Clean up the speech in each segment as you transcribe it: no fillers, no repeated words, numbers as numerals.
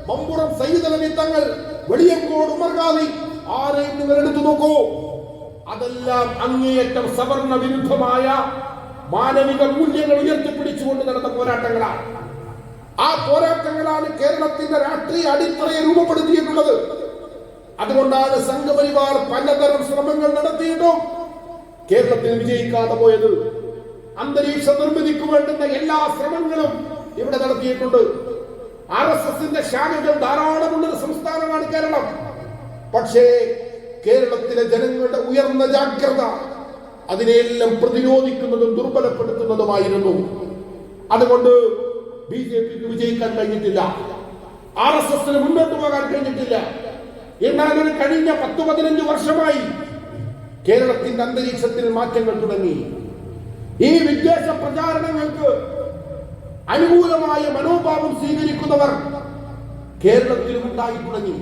മമ്പുറം സയ്യിദ് അലവി തങ്ങൾ, വെളിയങ്കോട് ഉമർ ഖാദി, ആരെയും നിങ്ങൾ എടുത്തു നോക്കൂ. അതെല്ലാം അങ്ങേയറ്റം സവർണ വിരുദ്ധമായ മാനവിക മൂല്യങ്ങൾ ഉയർത്തിപ്പിടിച്ചുകൊണ്ട് നടന്ന പോരാട്ടങ്ങളാണ്. ആ പോരാട്ടങ്ങളാണ് കേരളത്തിന്റെ രാഷ്ട്രീയ അടിത്തറയെ രൂപപ്പെടുത്തിയിട്ടുള്ളത്. അതുകൊണ്ടാണ് സംഘപരിവാർ പലതരം ശ്രമങ്ങൾ നടത്തിയിട്ടും കേരളത്തിൽ വിജയിക്കാതെ പോയത്. അന്തരീക്ഷ നിർമ്മിതിക്ക് വേണ്ടുന്ന എല്ലാ ശ്രമങ്ങളും ഇവിടെ നടത്തിയിട്ടുണ്ട്. RSSന്റെ ശാഖകൾ ധാരാളമുള്ളൊരു സംസ്ഥാനമാണ് കേരളം. പക്ഷേ കേരളത്തിലെ ജനങ്ങളുടെ ഉയർന്ന ജാഗ്രത അതിനെയെല്ലാം പ്രതിരോധിക്കുന്നതും ദുർബലപ്പെടുത്തുന്നതുമായിരുന്നു. അതുകൊണ്ട് BJPക്ക് വിജയിക്കാൻ കഴിഞ്ഞിട്ടില്ല, RSSന് മുന്നോട്ട് പോകാൻ കഴിഞ്ഞിട്ടില്ല. എന്നാൽ കഴിഞ്ഞ 10-15 വർഷമായി കേരളത്തിന്റെ അന്തരീക്ഷത്തിൽ മാറ്റങ്ങൾ തുടങ്ങി. ഈ വിദ്വേഷ പ്രചാരണങ്ങൾക്ക് അനുകൂലമായ മനോഭാവം സ്വീകരിക്കുന്നവർ കേരളത്തിലും ഉണ്ടായി തുടങ്ങി.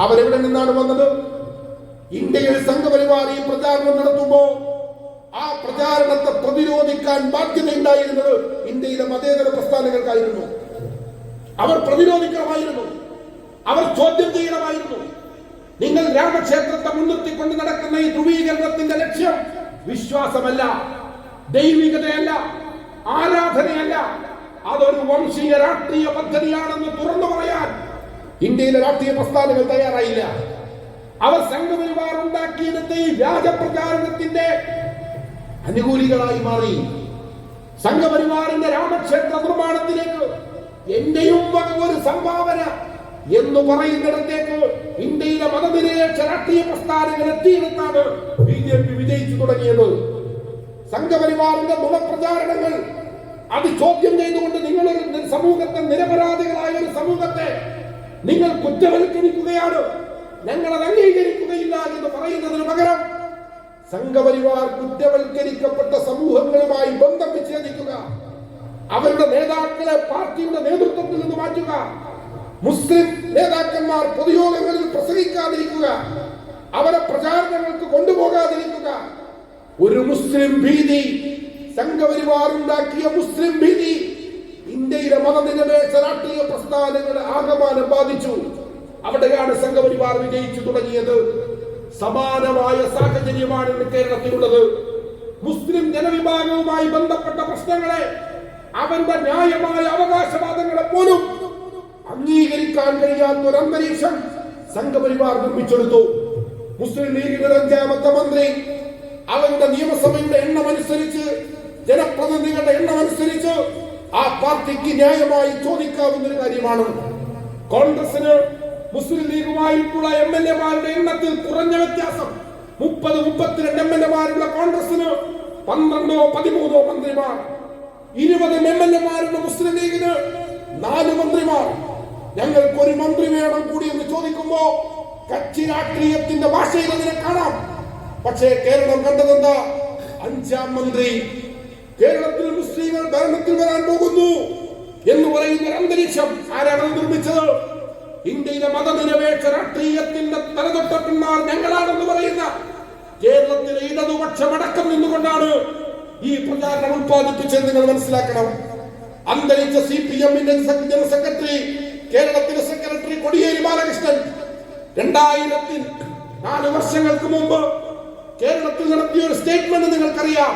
അവരെവിടെ നിന്നാണ് വന്നത്? ഇന്ത്യയിൽ സംഘപരിവാർ ഈ പ്രചാരണം നടത്തുമ്പോൾ ആ പ്രചാരണത്തെ പ്രതിരോധിക്കാൻ ബാധ്യതയുണ്ടായിരുന്നത് ഇന്ത്യയിലെ മതേതര പ്രസ്ഥാനങ്ങൾക്കായിരുന്നു. അവർ പ്രതിരോധിക്കണമായിരുന്നു, അവർ ചോദ്യം ചെയ്യണമായിരുന്നു. നിങ്ങൾ രാമക്ഷേത്രത്തെ മുൻനിർത്തിക്കൊണ്ട് നടക്കുന്ന ഈ ധ്രുവീകരണത്തിന്റെ ലക്ഷ്യം വിശ്വാസമല്ല, ദൈവികതയല്ല, ആരാധനയല്ല, അതൊരു വംശീയ രാഷ്ട്രീയ പദ്ധതിയാണെന്ന് തുറന്നു പറയാൻ ഇന്ത്യയിലെ രാഷ്ട്രീയ പ്രസ്ഥാനങ്ങൾ തയ്യാറായില്ല. അവർ സംഘപരിവാർ ഉണ്ടാക്കിയെടുത്ത ഈ വ്യാജ പ്രചാരണത്തിന്റെ അനുകൂലികളായി മാറി. സംഘപരിവാറിന്റെ രാമക്ഷേത്ര നിർമ്മാണത്തിലേക്ക് എന്റെയും വക ഒരു സംഭാവന എന്ന് പറയുന്നിടത്തേക്ക് ഇന്ത്യയിലെ മതനിരപേക്ഷ രാഷ്ട്രീയ പ്രസ്ഥാനങ്ങൾ എത്തിയെടുത്താണ് BJP വിജയിച്ചു തുടങ്ങിയത്. സംഘപരിവാറിന്റെ നുണപ്രചാരണങ്ങൾ അത് ചോദ്യം ചെയ്തുകൊണ്ട് നിങ്ങളൊരു സമൂഹത്തെ, നിരപരാധികളായ ഒരു സമൂഹത്തെ നിങ്ങൾ കുറ്റവൽക്കരിക്കുകയാണ്, ഞങ്ങളത് അംഗീകരിക്കുകയില്ല എന്ന് പറയുന്നതിന് പകരം സംഘപരിവാർ കുറ്റവൽക്കരിക്കപ്പെട്ട സമൂഹങ്ങളുമായി ബന്ധം വിച്ഛേദിക്കുക, അവരുടെ നേതാക്കളെ പാർട്ടിയുടെ നേതൃത്വത്തിൽ നിന്ന് മാറ്റുക, മുസ്ലിം നേതാക്കന്മാർ പൊതുയോഗങ്ങളിൽ പ്രസംഗിക്കാതിരിക്കുക, അവരെ പ്രചാരണങ്ങൾക്ക് കൊണ്ടുപോകാതിരിക്കുക. ഒരു മുസ്ലിം ഭീതി, സംഘപരിവാർ ഉണ്ടാക്കിയ മുസ്ലിം ഭീതി ഇന്ത്യയിലെ മതനിരപേക്ഷ രാഷ്ട്രീയ പ്രസ്ഥാനങ്ങളെ ആകമാനം ബാധിച്ചു. അവിടെയാണ് സംഘപരിവാർ വിജയിച്ചു തുടങ്ങിയത്. സമാനമായ സാഹചര്യമാണ് ഇന്ന് കേരളത്തിലുള്ളത്. മുസ്ലിം ജനവിഭാഗവുമായി ബന്ധപ്പെട്ട പ്രശ്നങ്ങളെ, അവരുടെ ന്യായമായ അവകാശവാദങ്ങളെ പോലും അംഗീകരിക്കാൻ കഴിയാത്ത ഒരു അന്തരീക്ഷം സംഘപരിവാർ നിർമ്മിച്ചെടുത്തു. മുസ്ലിം ലീഗിന്റെ 5ാമത്തെ മന്ത്രി അവരുടെ നിയമസഭയുടെ എണ്ണം അനുസരിച്ച്, ജനപ്രതിനിധികളുടെ എണ്ണം അനുസരിച്ച് ആ പാർട്ടിക്ക് ന്യായമായി ചോദിക്കാവുന്ന ഒരു കാര്യമാണ്. കോൺഗ്രസിന് മുസ്ലിം ലീഗുമായിട്ടുള്ള MLA-മാരുടെ എണ്ണത്തിൽ കുറഞ്ഞ വ്യത്യാസം, 30-32 MLA-മാരുള്ള കോൺഗ്രസിന് 12-13 മന്ത്രിമാർ, 20 MLA-മാരുള്ള മുസ്ലിം ലീഗിന് 4 മന്ത്രിമാർ. ഞങ്ങൾക്ക് ഒരു മന്ത്രി വേണം കൂടി എന്ന് ചോദിക്കുമ്പോ കക്ഷി രാഷ്ട്രീയത്തിന്റെ ഭാഷയിൽ അതിനെ കാണാം. പക്ഷേ കേരളം കണ്ടതെന്താ? 5ാം മന്ത്രി. കേരളത്തിൽ മുസ്ലിങ്ങൾ ഭരണത്തിൽ വരാൻ പോകുന്നു എന്ന് പറയുന്ന അന്തരീക്ഷം ആരാണ് നിർമ്മിച്ചത്? ഇന്ത്യയിലെ മതനിരപേക്ഷ രാഷ്ട്രീയത്തിന്റെ തലതൊട്ടന്മാർ ഞങ്ങളാണെന്ന് പറയുന്ന കേരളത്തിലെ ഇടതുപക്ഷമടക്കം നിന്നുകൊണ്ടാണ് ഈ പ്രചാരണം ഉത്പാദിപ്പിച്ചത്. നിങ്ങൾ മനസ്സിലാക്കണം. അന്തരിച്ച CPM-ന്റെ ജനറൽ സെക്രട്ടറി, കേരളത്തിലെ സെക്രട്ടറി കോടിയേരി ബാലകൃഷ്ണൻ 2004 വർഷങ്ങൾക്ക് മുമ്പ് കേരളത്തിൽ നടത്തിയ ഒരു സ്റ്റേറ്റ്മെന്റ് നിങ്ങൾക്കറിയാം.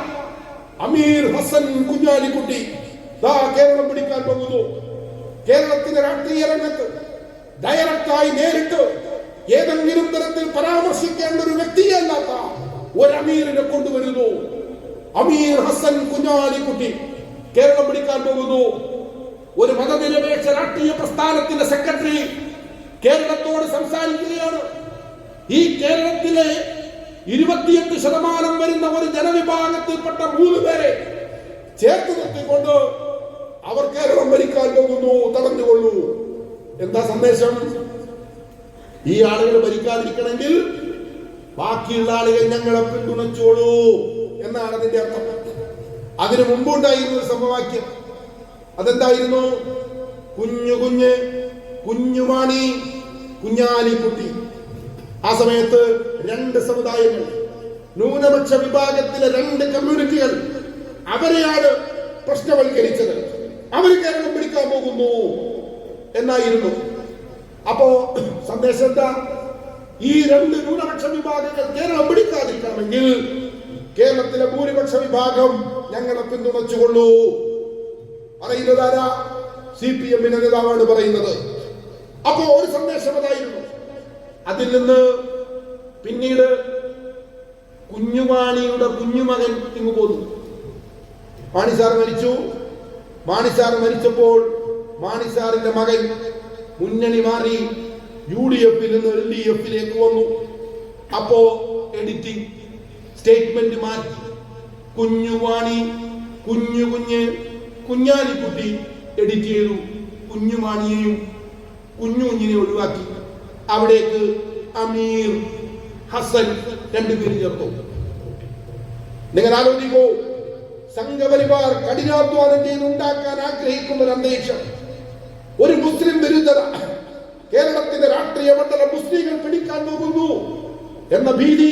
അമീർ ഹസൻ കുഞ്ഞാലിക്കുട്ടി കേരളം പിടിക്കാൻ പോകുന്നു. കേരളത്തിലെ രാഷ്ട്രീയ രംഗത്ത് ഡയറക്റ്റായി നേരിട്ട് ഏതെങ്കിലും തരത്തിൽ പരാമർശിക്കേണ്ട ഒരു വ്യക്തിയല്ലാത്ത ഒരു അമീറിനെ കൊണ്ടുവരുന്നു. അമീർ ഹസൻ കുഞ്ഞാലിക്കുട്ടി കേരളം പിടിക്കാൻ പോകുന്നു. ഒരു മതനിരപേക്ഷ രാഷ്ട്രീയ പ്രസ്ഥാനത്തിന്റെ സെക്രട്ടറി കേരളത്തോട് സംസാരിക്കുകയാണ്. ഈ കേരളത്തിലെ 28% വരുന്ന ഒരു ജനവിഭാഗത്തിൽപ്പെട്ട 3 പേരെ ചേർത്ത് നിർത്തിക്കൊണ്ട് അവർ കേരളം ഭരിക്കാൻ പോകുന്നു, തടഞ്ഞുകൊള്ളൂ. എന്താ സന്ദേശം? ഈ ആളുകൾ ഭരിക്കാതിരിക്കണമെങ്കിൽ ബാക്കിയുള്ള ആളുകൾ ഞങ്ങളെ പിന്തുണച്ചോളൂ എന്നാണ് അതിന്റെ അർത്ഥം. അതിനു മുമ്പുണ്ടായിരുന്ന ഒരു സമവാക്യം. അതെന്തായിരുന്നു? കുഞ്ഞു കുഞ്ഞ്, കുഞ്ഞുമാണി, കുഞ്ഞാലിക്കുട്ടി. ആ സമയത്ത് 2 സമുദായങ്ങൾ, ന്യൂനപക്ഷ വിഭാഗത്തിലെ 2 കമ്മ്യൂണിറ്റികൾ, അവരെയാണ് പ്രശ്നവൽക്കരിച്ചത്. അവർ കേരളം പിടിക്കാൻ പോകുന്നു എന്നായിരുന്നു. അപ്പോ സന്ദേശം എന്താ? ഈ രണ്ട് ന്യൂനപക്ഷ വിഭാഗങ്ങൾ കേരളം പിടിക്കാതിരിക്കണമെങ്കിൽ കേരളത്തിലെ ഭൂരിപക്ഷ വിഭാഗം ഞങ്ങളെ പിന്തുണച്ചുകൊള്ളൂ. പറയുന്നതാരാ? CPM നേതാവാണ് പറയുന്നത്. അപ്പോ ഒരു സന്ദേശം അതായിരുന്നു. അതിൽ നിന്ന് പിന്നീട് കുഞ്ഞുമാണിയുടെ കുഞ്ഞുമകൻ ഇങ്ങ് പോന്നു. മാണിസാർ മരിച്ചു. മാണിസാർ മരിച്ചപ്പോൾ മാണിസാറിന്റെ മകൻ മുന്നണി മാറി UDF നിന്ന് LDF വന്നു. അപ്പോ എഡിറ്റിംഗ് സ്റ്റേറ്റ്മെന്റ് മാറ്റി. കുഞ്ഞുമാണി കുഞ്ഞാലിക്കുട്ടി എഡിറ്റ് ചെയ്തു. കുഞ്ഞുമാണിയെയും കുഞ്ഞുഞ്ഞിനെ ഒഴിവാക്കി. അവിടേക്ക് അമീർ ഹസൻ രണ്ടുപേരും ചേർത്തു. നിങ്ങൾ ആലോചിക്കൂ, സംഘപരിവാർ കഠിനാധ്വാനം ചെയ്ത് ഉണ്ടാക്കാൻ ആഗ്രഹിക്കുന്ന ഒരു അന്തരീക്ഷം, ഒരു മുസ്ലിം വിരുദ്ധത കേരളത്തിന്റെ രാഷ്ട്രീയ മണ്ഡലം മുസ്ലിങ്ങൾ പിടിക്കാൻ പോകുന്നു എന്ന ഭീതി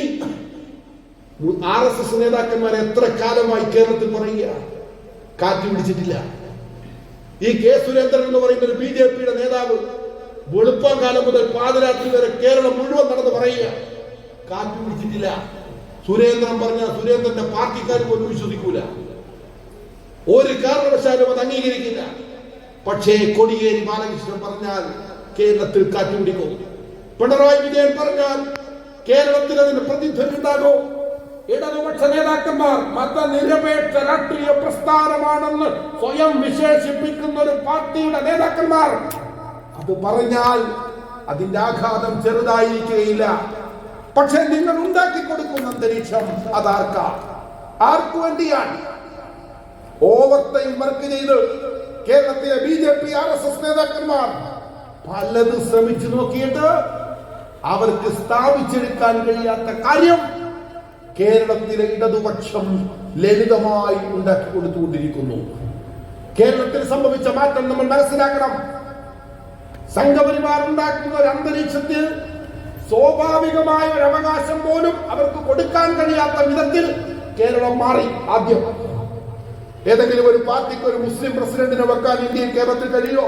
RSS നേതാക്കന്മാരെ എത്ര കാലമായി കേരളത്തിൽ പറയുക, കാറ്റ് പിടിച്ചിട്ടില്ല. ഈ കെ സുരേന്ദ്രൻ എന്ന് പറയുന്ന ഒരു BJPയുടെ നേതാവ് വെളുപ്പാൻ കാലം മുതൽ പാതിരാത്രി വരെ കേരളം മുഴുവൻ നടന്ന് പറയുക, കാറ്റ് പിടിച്ചിട്ടില്ല. സുരേന്ദ്രൻ പറഞ്ഞ സുരേന്ദ്രന്റെ പാർട്ടിക്കാർ പോലും വിശ്വസിക്കൂല, ഒരു കാരണവശാലും അത് അംഗീകരിക്കില്ല. പക്ഷേ കോടിയേരി ബാലകൃഷ്ണൻ പറഞ്ഞാൽ കേരളത്തിൽ കാറ്റ് പിടിക്കും. പിണറായി വിജയൻ പറഞ്ഞാൽ കേരളത്തിൽ അതിന് പ്രതിധ്വനി ഉണ്ടാകും. ഇടതുപക്ഷ നേതാക്കന്മാർ മതനിരപേക്ഷ രാഷ്ട്രീയ പ്രസ്ഥാനമാണെന്ന് സ്വയം വിശേഷിപ്പിക്കുന്ന ഒരു പാർട്ടിയുടെ നേതാക്കന്മാർ അത് പറഞ്ഞാൽ അതിന്റെ ആഘാതം ചെറുതായിരിക്കുകയില്ല. പക്ഷെ നിങ്ങൾ ഉണ്ടാക്കി കൊടുക്കുന്ന അന്തരീക്ഷം ആർക്കു വേണ്ടിയാണ്? ഓവർ ടൈം വർക്ക് ചെയ്ത് കേരളത്തിലെ BJP RSS നേതാക്കന്മാർ പലതും ശ്രമിച്ചു നോക്കിയിട്ട് അവർക്ക് സ്ഥാപിച്ചെടുക്കാൻ കഴിയാത്ത കാര്യം കേരളത്തിലെ ഇടതുപക്ഷം ലളിതമായി ഉണ്ടാക്കി കൊടുത്തുകൊണ്ടിരിക്കുന്നു. കേരളത്തിൽ സംഭവിച്ച മാറ്റം നമ്മൾ മനസ്സിലാക്കണം. സംഘപരിവാർ ഉണ്ടാക്കുന്ന ഒരു അന്തരീക്ഷത്തിൽ സ്വാഭാവികമായ ഒരു അവകാശം പോലും അവർക്ക് കൊടുക്കാൻ കഴിയാത്ത വിധത്തിൽ കേരളം മാറി. ആദ്യം ഏതെങ്കിലും ഒരു പാർട്ടിക്ക് ഒരു മുസ്ലിം പ്രസിഡന്റിനെ വെക്കാൻ ഇന്ത്യയിൽ കേരളത്തിൽ കഴിയോ?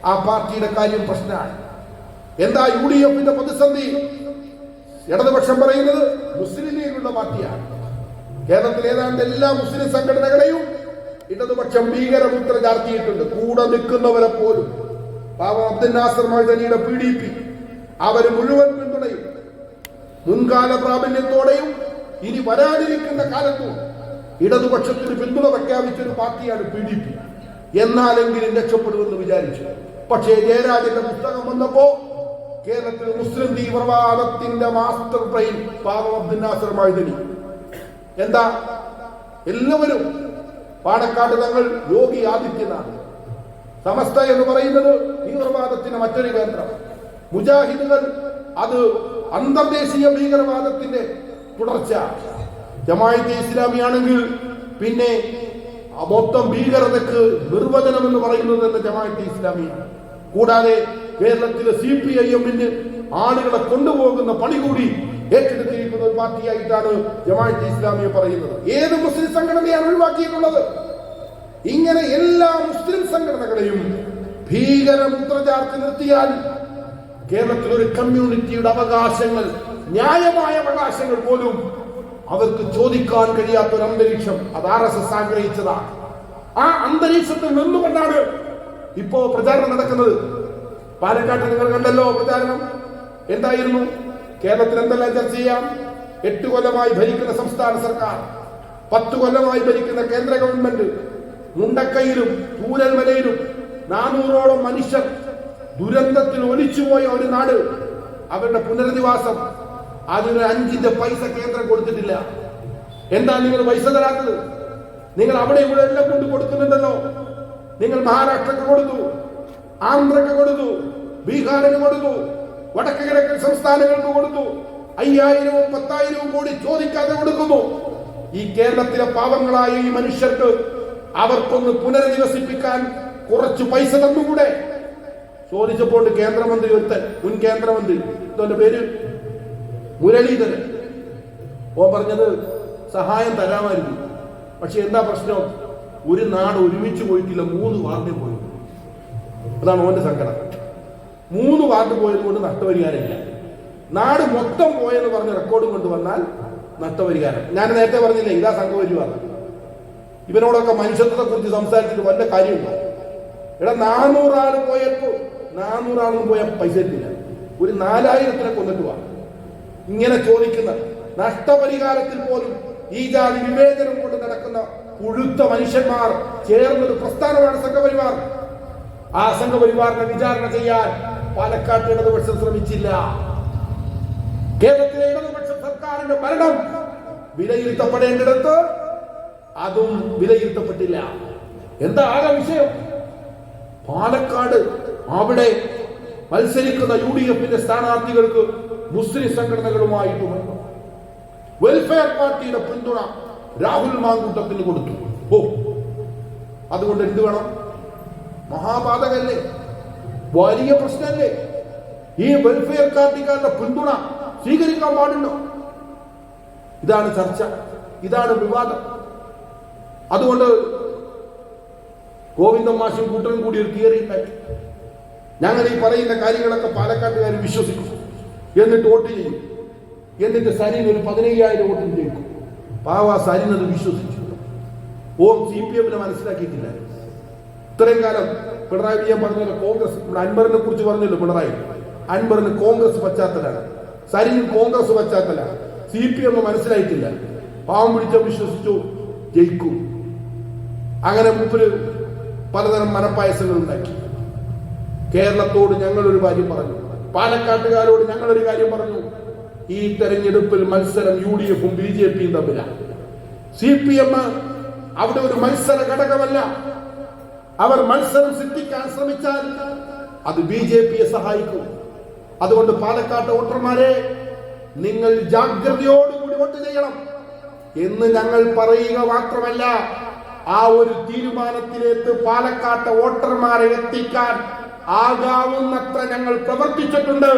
ആ പാർട്ടിയുടെ കാര്യം പ്രശ്നമാണ്. എന്താ UDFന്റെ പ്രതിസന്ധി? ഇടതുപക്ഷം പറയുന്നത് മുസ്ലിം ലീഗുള്ള പാർട്ടിയാണ്. കേരളത്തിൽ ഏതാണ്ട് എല്ലാ മുസ്ലിം സംഘടനകളെയും ഇടതുപക്ഷം ഭീകരമുദ്ര ചാർത്തിയിട്ടുണ്ട്. കൂടെ നിൽക്കുന്നവരെ പോലും അബ്ദുൽ നാസർ മഅ്ദനിയുടെ PDP അവര് മുഴുവൻ പിന്തുണയും. മുൻകാല പ്രാബല്യത്തോടെയും ഇനി വരാനിരിക്കുന്ന കാലത്തും ഇടതുപക്ഷത്തിന് പിന്തുണ പ്രഖ്യാപിച്ചൊരു പാർട്ടിയാണ് PDP. എന്നാലെങ്കിലും രക്ഷപ്പെടുമെന്ന് വിചാരിച്ചു. പക്ഷേ ജയരാജന്റെ പുസ്തകം വന്നപ്പോ കേരളത്തിൽ മുസ്ലിം തീവ്രവാദത്തിന്റെ മാസ്റ്റർ ബ്രെയിൻ അബ്ദുൽ നാസർ മഅ്ദനി. എന്താ എല്ലാവരും പാണക്കാട് തങ്ങൾ യോഗി ആദിത്യനാഥ്, സമസ്ത എന്ന് പറയുന്നത് തീവ്രവാദത്തിന്റെ മറ്റൊരു കേന്ദ്രം, മുജാഹിദുകൾ അത് അന്തർദേശീയ ഭീകരവാദത്തിന്റെ തുടർച്ച, ജമാഅത്തെ ഇസ്ലാമി ആണെങ്കിൽ പിന്നെ മൊത്തം ഭീകരതയ്ക്ക് നിർവചനം എന്ന് പറയുന്നത് തന്നെ ജമാഅത്തെ ഇസ്ലാമിയാണ്. കൂടാതെ കേരളത്തിലെ CPIM-ന് ആളുകളെ കൊണ്ടുപോകുന്ന പണി കൂടി ഏറ്റെടുത്തിരിക്കുന്ന ഒരു പാർട്ടിയായിട്ടാണ് ജമാഅത്തെ ഇസ്ലാമിയെ പറയുന്നത്. ഏത് മുസ്ലിം സംഘടനയാണ് ഒഴിവാക്കിയിട്ടുള്ളത്? ഇങ്ങനെ എല്ലാ മുസ്ലിം സംഘടനകളെയും ഭീകരമുദ്ര ചാർത്തി നിർത്തിയാൽ കേരളത്തിൽ ഒരു കമ്മ്യൂണിറ്റിയുടെ അവകാശങ്ങൾ, ന്യായമായ അവകാശങ്ങൾ പോലും അവർക്ക് ചോദിക്കാൻ കഴിയാത്ത ഒരു അന്തരീക്ഷം അത് RSS ആഗ്രഹിച്ചതാണ്. ആ അന്തരീക്ഷത്തിൽ നിന്നുകൊണ്ടാണ് ഇപ്പോ പ്രചാരണം നടക്കുന്നത്. പാലക്കാട്ട് നിങ്ങൾ കണ്ടല്ലോ പ്രചാരണം. എന്തായിരുന്നു? കേരളത്തിൽ എന്തെല്ലാം ചർച്ച ചെയ്യാം? 8 കൊല്ലമായി ഭരിക്കുന്ന സംസ്ഥാന സർക്കാർ, 10 കൊല്ലമായി ഭരിക്കുന്ന കേന്ദ്ര ഗവൺമെന്റ്, മുണ്ടക്കയിലും ചൂരൽമലയിലും 400ഓളം മനുഷ്യർ ദുരന്തത്തിൽ ഒലിച്ചുപോയ ഒരു നാട്, അവരുടെ പുനരധിവാസം, അതിന് 5 പൈസ കേന്ദ്രം കൊടുത്തിട്ടില്ല. എന്താ നിങ്ങൾ പൈസ തരാത്തത്? നിങ്ങൾ അവിടെ ഇവിടെ എല്ലാം കൊണ്ട് കൊടുക്കുന്നുണ്ടല്ലോ. നിങ്ങൾ മഹാരാഷ്ട്രക്ക് കൊടുത്തു, ആന്ധ്രക്ക് കൊടുത്തു, ബീഹാറിന് കൊടുത്തു, വടക്ക് കിഴക്കൻ സംസ്ഥാനങ്ങൾക്ക് കൊടുത്തു. 5000-ഉം 10,000-ഉം കോടി ചോദിക്കാതെ കൊടുക്കുന്നു. ഈ കേരളത്തിലെ പാവങ്ങളായ ഈ മനുഷ്യർക്ക് അവർക്കൊന്ന് പുനരധിവസിപ്പിക്കാൻ കുറച്ച് പൈസ തന്നുകൂടെ? ചോദിച്ചപ്പോൾ കേന്ദ്രമന്ത്രി ഒരുത്തൻ, മുൻ കേന്ദ്രമന്ത്രി, എന്റെ പേര് മുരളീധരൻ, ഓൻ പറഞ്ഞത് സഹായം തരാമായിരുന്നു. പക്ഷെ എന്താ പ്രശ്നം? ഒരു നാട് ഒരുമിച്ച് പോയിട്ടില്ല, 3 വാർഡിൽ പോയി. അതാണ് ഓന്റെ സങ്കടം. 3 വാർഡ് പോയത് കൊണ്ട് നഷ്ടപരിഹാരമില്ല. നാട് മൊത്തം പോയെന്ന് പറഞ്ഞ് റെക്കോർഡും കൊണ്ടുവന്നാൽ നഷ്ടപരിഹാരം. ഞാൻ നേരത്തെ പറഞ്ഞില്ലേ, ഇതാ സംഘപരിവാർ. ഇവനോടൊക്കെ മനുഷ്യത്വത്തെ കുറിച്ച് സംസാരിച്ചിട്ട് വല്ല കാര്യമുണ്ടോ? എടാ 400 ആള് പോയപ്പോ 400 ആളും പോയ പൈസ ഇല്ല. ഒരു 4000-നെ കൊന്നിട്ട് വാ. ഇങ്ങനെ ചോദിക്കുന്ന നഷ്ടപരിഹാരത്തിൽ പോലും ഈ ജാതി വിവേചനം കൊണ്ട് നടക്കുന്ന പുഴുത്ത മനുഷ്യന്മാർ ചേർന്നൊരു പ്രസ്ഥാനമാണ് സംഘപരിവാർ. ആ സംഘപരിവാറിനെ വിചാരണ ചെയ്യാൻ പാലക്കാട്ട് ഇടതുപക്ഷം ശ്രമിച്ചില്ല. കേരളത്തിലെ ഇടതുപക്ഷ സർക്കാരിന്റെ ഭരണം വിലയിരുത്തപ്പെടേണ്ടിടത്ത് അതും വിലയിരുത്തപ്പെട്ടില്ല. എന്താ ആകെ വിഷയം? പാലക്കാട് അവിടെ മത്സരിക്കുന്ന UDF-ന്റെ സ്ഥാനാർത്ഥികൾക്ക് മുസ്ലിം സംഘടനകളുമായിട്ട് വെൽഫെയർ പാർട്ടിയുടെ പിന്തുണ രാഹുൽ മാങ്കൂട്ടത്തിന് കൊടുത്തു. അതുകൊണ്ട് എന്ത് വേണം? മഹാപാതകല്ലേ, വലിയ പ്രശ്നമല്ലേ? ഈ വെൽഫെയർ പാർട്ടിക്കാരുടെ പിന്തുണ സ്വീകരിക്കാൻ പാടുണ്ടോ? ഇതാണ് ചർച്ച, ഇതാണ് വിവാദം. അതുകൊണ്ട് ഗോവിന്ദൻ മാഷും കൂട്ടരും കൂടി ഒരു തിയറി ഉണ്ടാക്കി. ഞങ്ങൾ ഈ പറയുന്ന കാര്യങ്ങളൊക്കെ പാലക്കാട്ടുകാർ വിശ്വസിക്കും, എന്നിട്ട് വോട്ട് ചെയ്യും. എന്നിട്ട് സരിൻ ഒരു 15,000 വോട്ടിന് ജയിക്കും. പാവ സരിൻ അത് വിശ്വസിച്ചു. CPM-നെ മനസ്സിലാക്കിയിട്ടില്ല. ഇത്രയും കാലം പിണറായി വിജയൻ പറഞ്ഞല്ലോ, കോൺഗ്രസ്, അൻവറിനെ കുറിച്ച് പറഞ്ഞല്ലോ പിണറായി, അൻവറിന് കോൺഗ്രസ് പശ്ചാത്തലാണ്, സരിനും കോൺഗ്രസ് പശ്ചാത്തലാണ്. CPM മനസ്സിലായിട്ടില്ല. പാവം പിടിച്ച വിശ്വസിച്ചു, ജയിക്കും. അങ്ങനെ മുമ്പിൽ പലതരം മനപ്പായസങ്ങൾ ഉണ്ടാക്കി. കേരളത്തോട് ഞങ്ങളൊരു കാര്യം പറഞ്ഞു, പാലക്കാട്ടുകാരോട് ഞങ്ങളൊരു കാര്യം പറഞ്ഞു. ഈ തെരഞ്ഞെടുപ്പിൽ മത്സരം UDF-ഉം BJP-യും തമ്മിലാണ്. CPM അവിടെ ഒരു മത്സര ഘടകമല്ല. അവർ മത്സരം സൃഷ്ടിക്കാൻ ശ്രമിച്ചാൽ അത് BJP-യെ സഹായിക്കും. അതുകൊണ്ട് പാലക്കാട്ട് വോട്ടർമാരെ, നിങ്ങൾ ജാഗ്രതയോടുകൂടി വോട്ട് ചെയ്യണം എന്ന് ഞങ്ങൾ പറയുക മാത്രമല്ല, ആ ഒരു തീരുമാനത്തിലേക്ക് പാലക്കാട്ട് വോട്ടർമാരെ എത്തിക്കാൻ ആകാവുന്നത്ര ഞങ്ങൾ പ്രവർത്തിച്ചിട്ടുണ്ട്.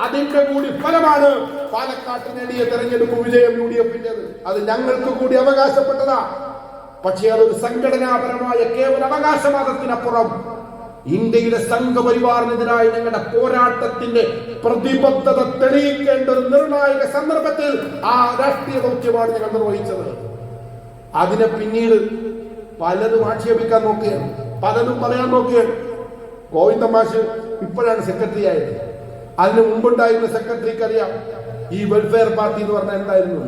അതിന്റെ കൂടി ഫലമാണ് പാലക്കാട്ട് നേടിയ തെരഞ്ഞെടുപ്പ് വിജയം UDF-ന്റേത്. അത് ഞങ്ങൾക്ക് കൂടി അവകാശപ്പെട്ടതാ. പക്ഷേ അതൊരു സംഘടനാപരമായ കേവല അവകാശവാദത്തിനപ്പുറം ഇന്ത്യയിലെ സംഘപരിവാറിനെതിരായി ഞങ്ങളുടെ പോരാട്ടത്തിന്റെ പ്രതിബദ്ധത തെളിയിക്കേണ്ട ഒരു നിർണായക സന്ദർഭത്തിൽ ആ രാഷ്ട്രീയ ദൗത്യമാണ് ഞങ്ങൾ നിർവഹിച്ചത്. അതിനെ പിന്നീട് പലതും ആക്ഷേപിക്കാൻ നോക്കുകയാണ്, പലതും പറയാൻ നോക്കുകയാണ്. ഗോവിന്ദൻ മാഷ് ഇപ്പോഴാണ് സെക്രട്ടറി ആയത്. അതിന് മുമ്പുണ്ടായിരുന്ന സെക്രട്ടറിക്ക് അറിയാം ഈ വെൽഫെയർ പാർട്ടി എന്ന് പറഞ്ഞാൽ എന്തായിരുന്നു.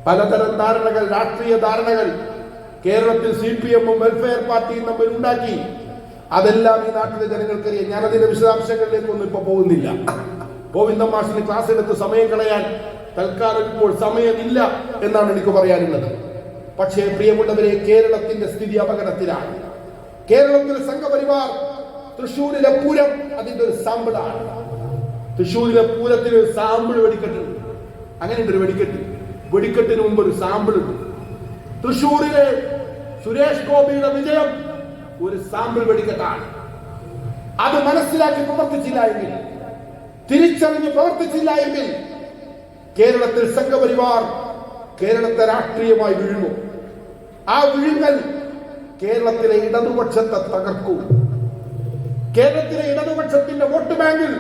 പലതരം ധാരണകൾ, രാഷ്ട്രീയ ധാരണകൾ കേരളത്തിൽ CPM-ഉം വെൽഫെയർ പാർട്ടിയും തമ്മിൽ ഉണ്ടാക്കി. അതെല്ലാം ഈ നാട്ടിലെ ജനങ്ങൾക്കറിയാം. ഞാനതിന്റെ വിശദാംശങ്ങളിലേക്കൊന്നും ഇപ്പൊ പോകുന്നില്ല. ഗോവിന്ദൻ മാഷിന് ക്ലാസ് എടുത്ത് സമയം കളയാൻ തൽക്കാലം ഇപ്പോൾ സമയമില്ല എന്നാണ് എനിക്ക് പറയാനുള്ളത്. പക്ഷേ പ്രിയമുള്ളവരെ, കേരളത്തിന്റെ സ്ഥിതി അപകടത്തിലാണ്. കേരളത്തിൽ സംഘപരിവാർ തൃശ്ശൂരിലെ പൂരം അതിന്റെ ഒരു സാമ്പിളാണ്. തൃശ്ശൂരിലെ പൂരത്തിന് ഒരു സാമ്പിൾ വെടിക്കെട്ടുണ്ട്. അങ്ങനെയുണ്ട് ഒരു വെടിക്കെട്ടിന് മുമ്പ് ഒരു സാമ്പിൾ ഉണ്ട്. തൃശ്ശൂരിലെ സുരേഷ് ഗോപിയുടെ വിജയം ഒരു സാമ്പിൾ വെടിക്കെട്ടാണ്. അത് മനസ്സിലാക്കി പ്രവർത്തിച്ചില്ല എങ്കിൽ, തിരിച്ചറിഞ്ഞ് പ്രവർത്തിച്ചില്ല എങ്കിൽ കേരളത്തിൽ സംഘപരിവാർ കേരളത്തെ രാഷ്ട്രീയമായി വിഴുങ്ങും. ആ വിഴുങ്ങൽ കേരളത്തിലെ ഇടതുപക്ഷത്തെ തകർക്കും. കേരളത്തിലെ ഇടതുപക്ഷത്തിന്റെ വോട്ട് ബാങ്കിൽ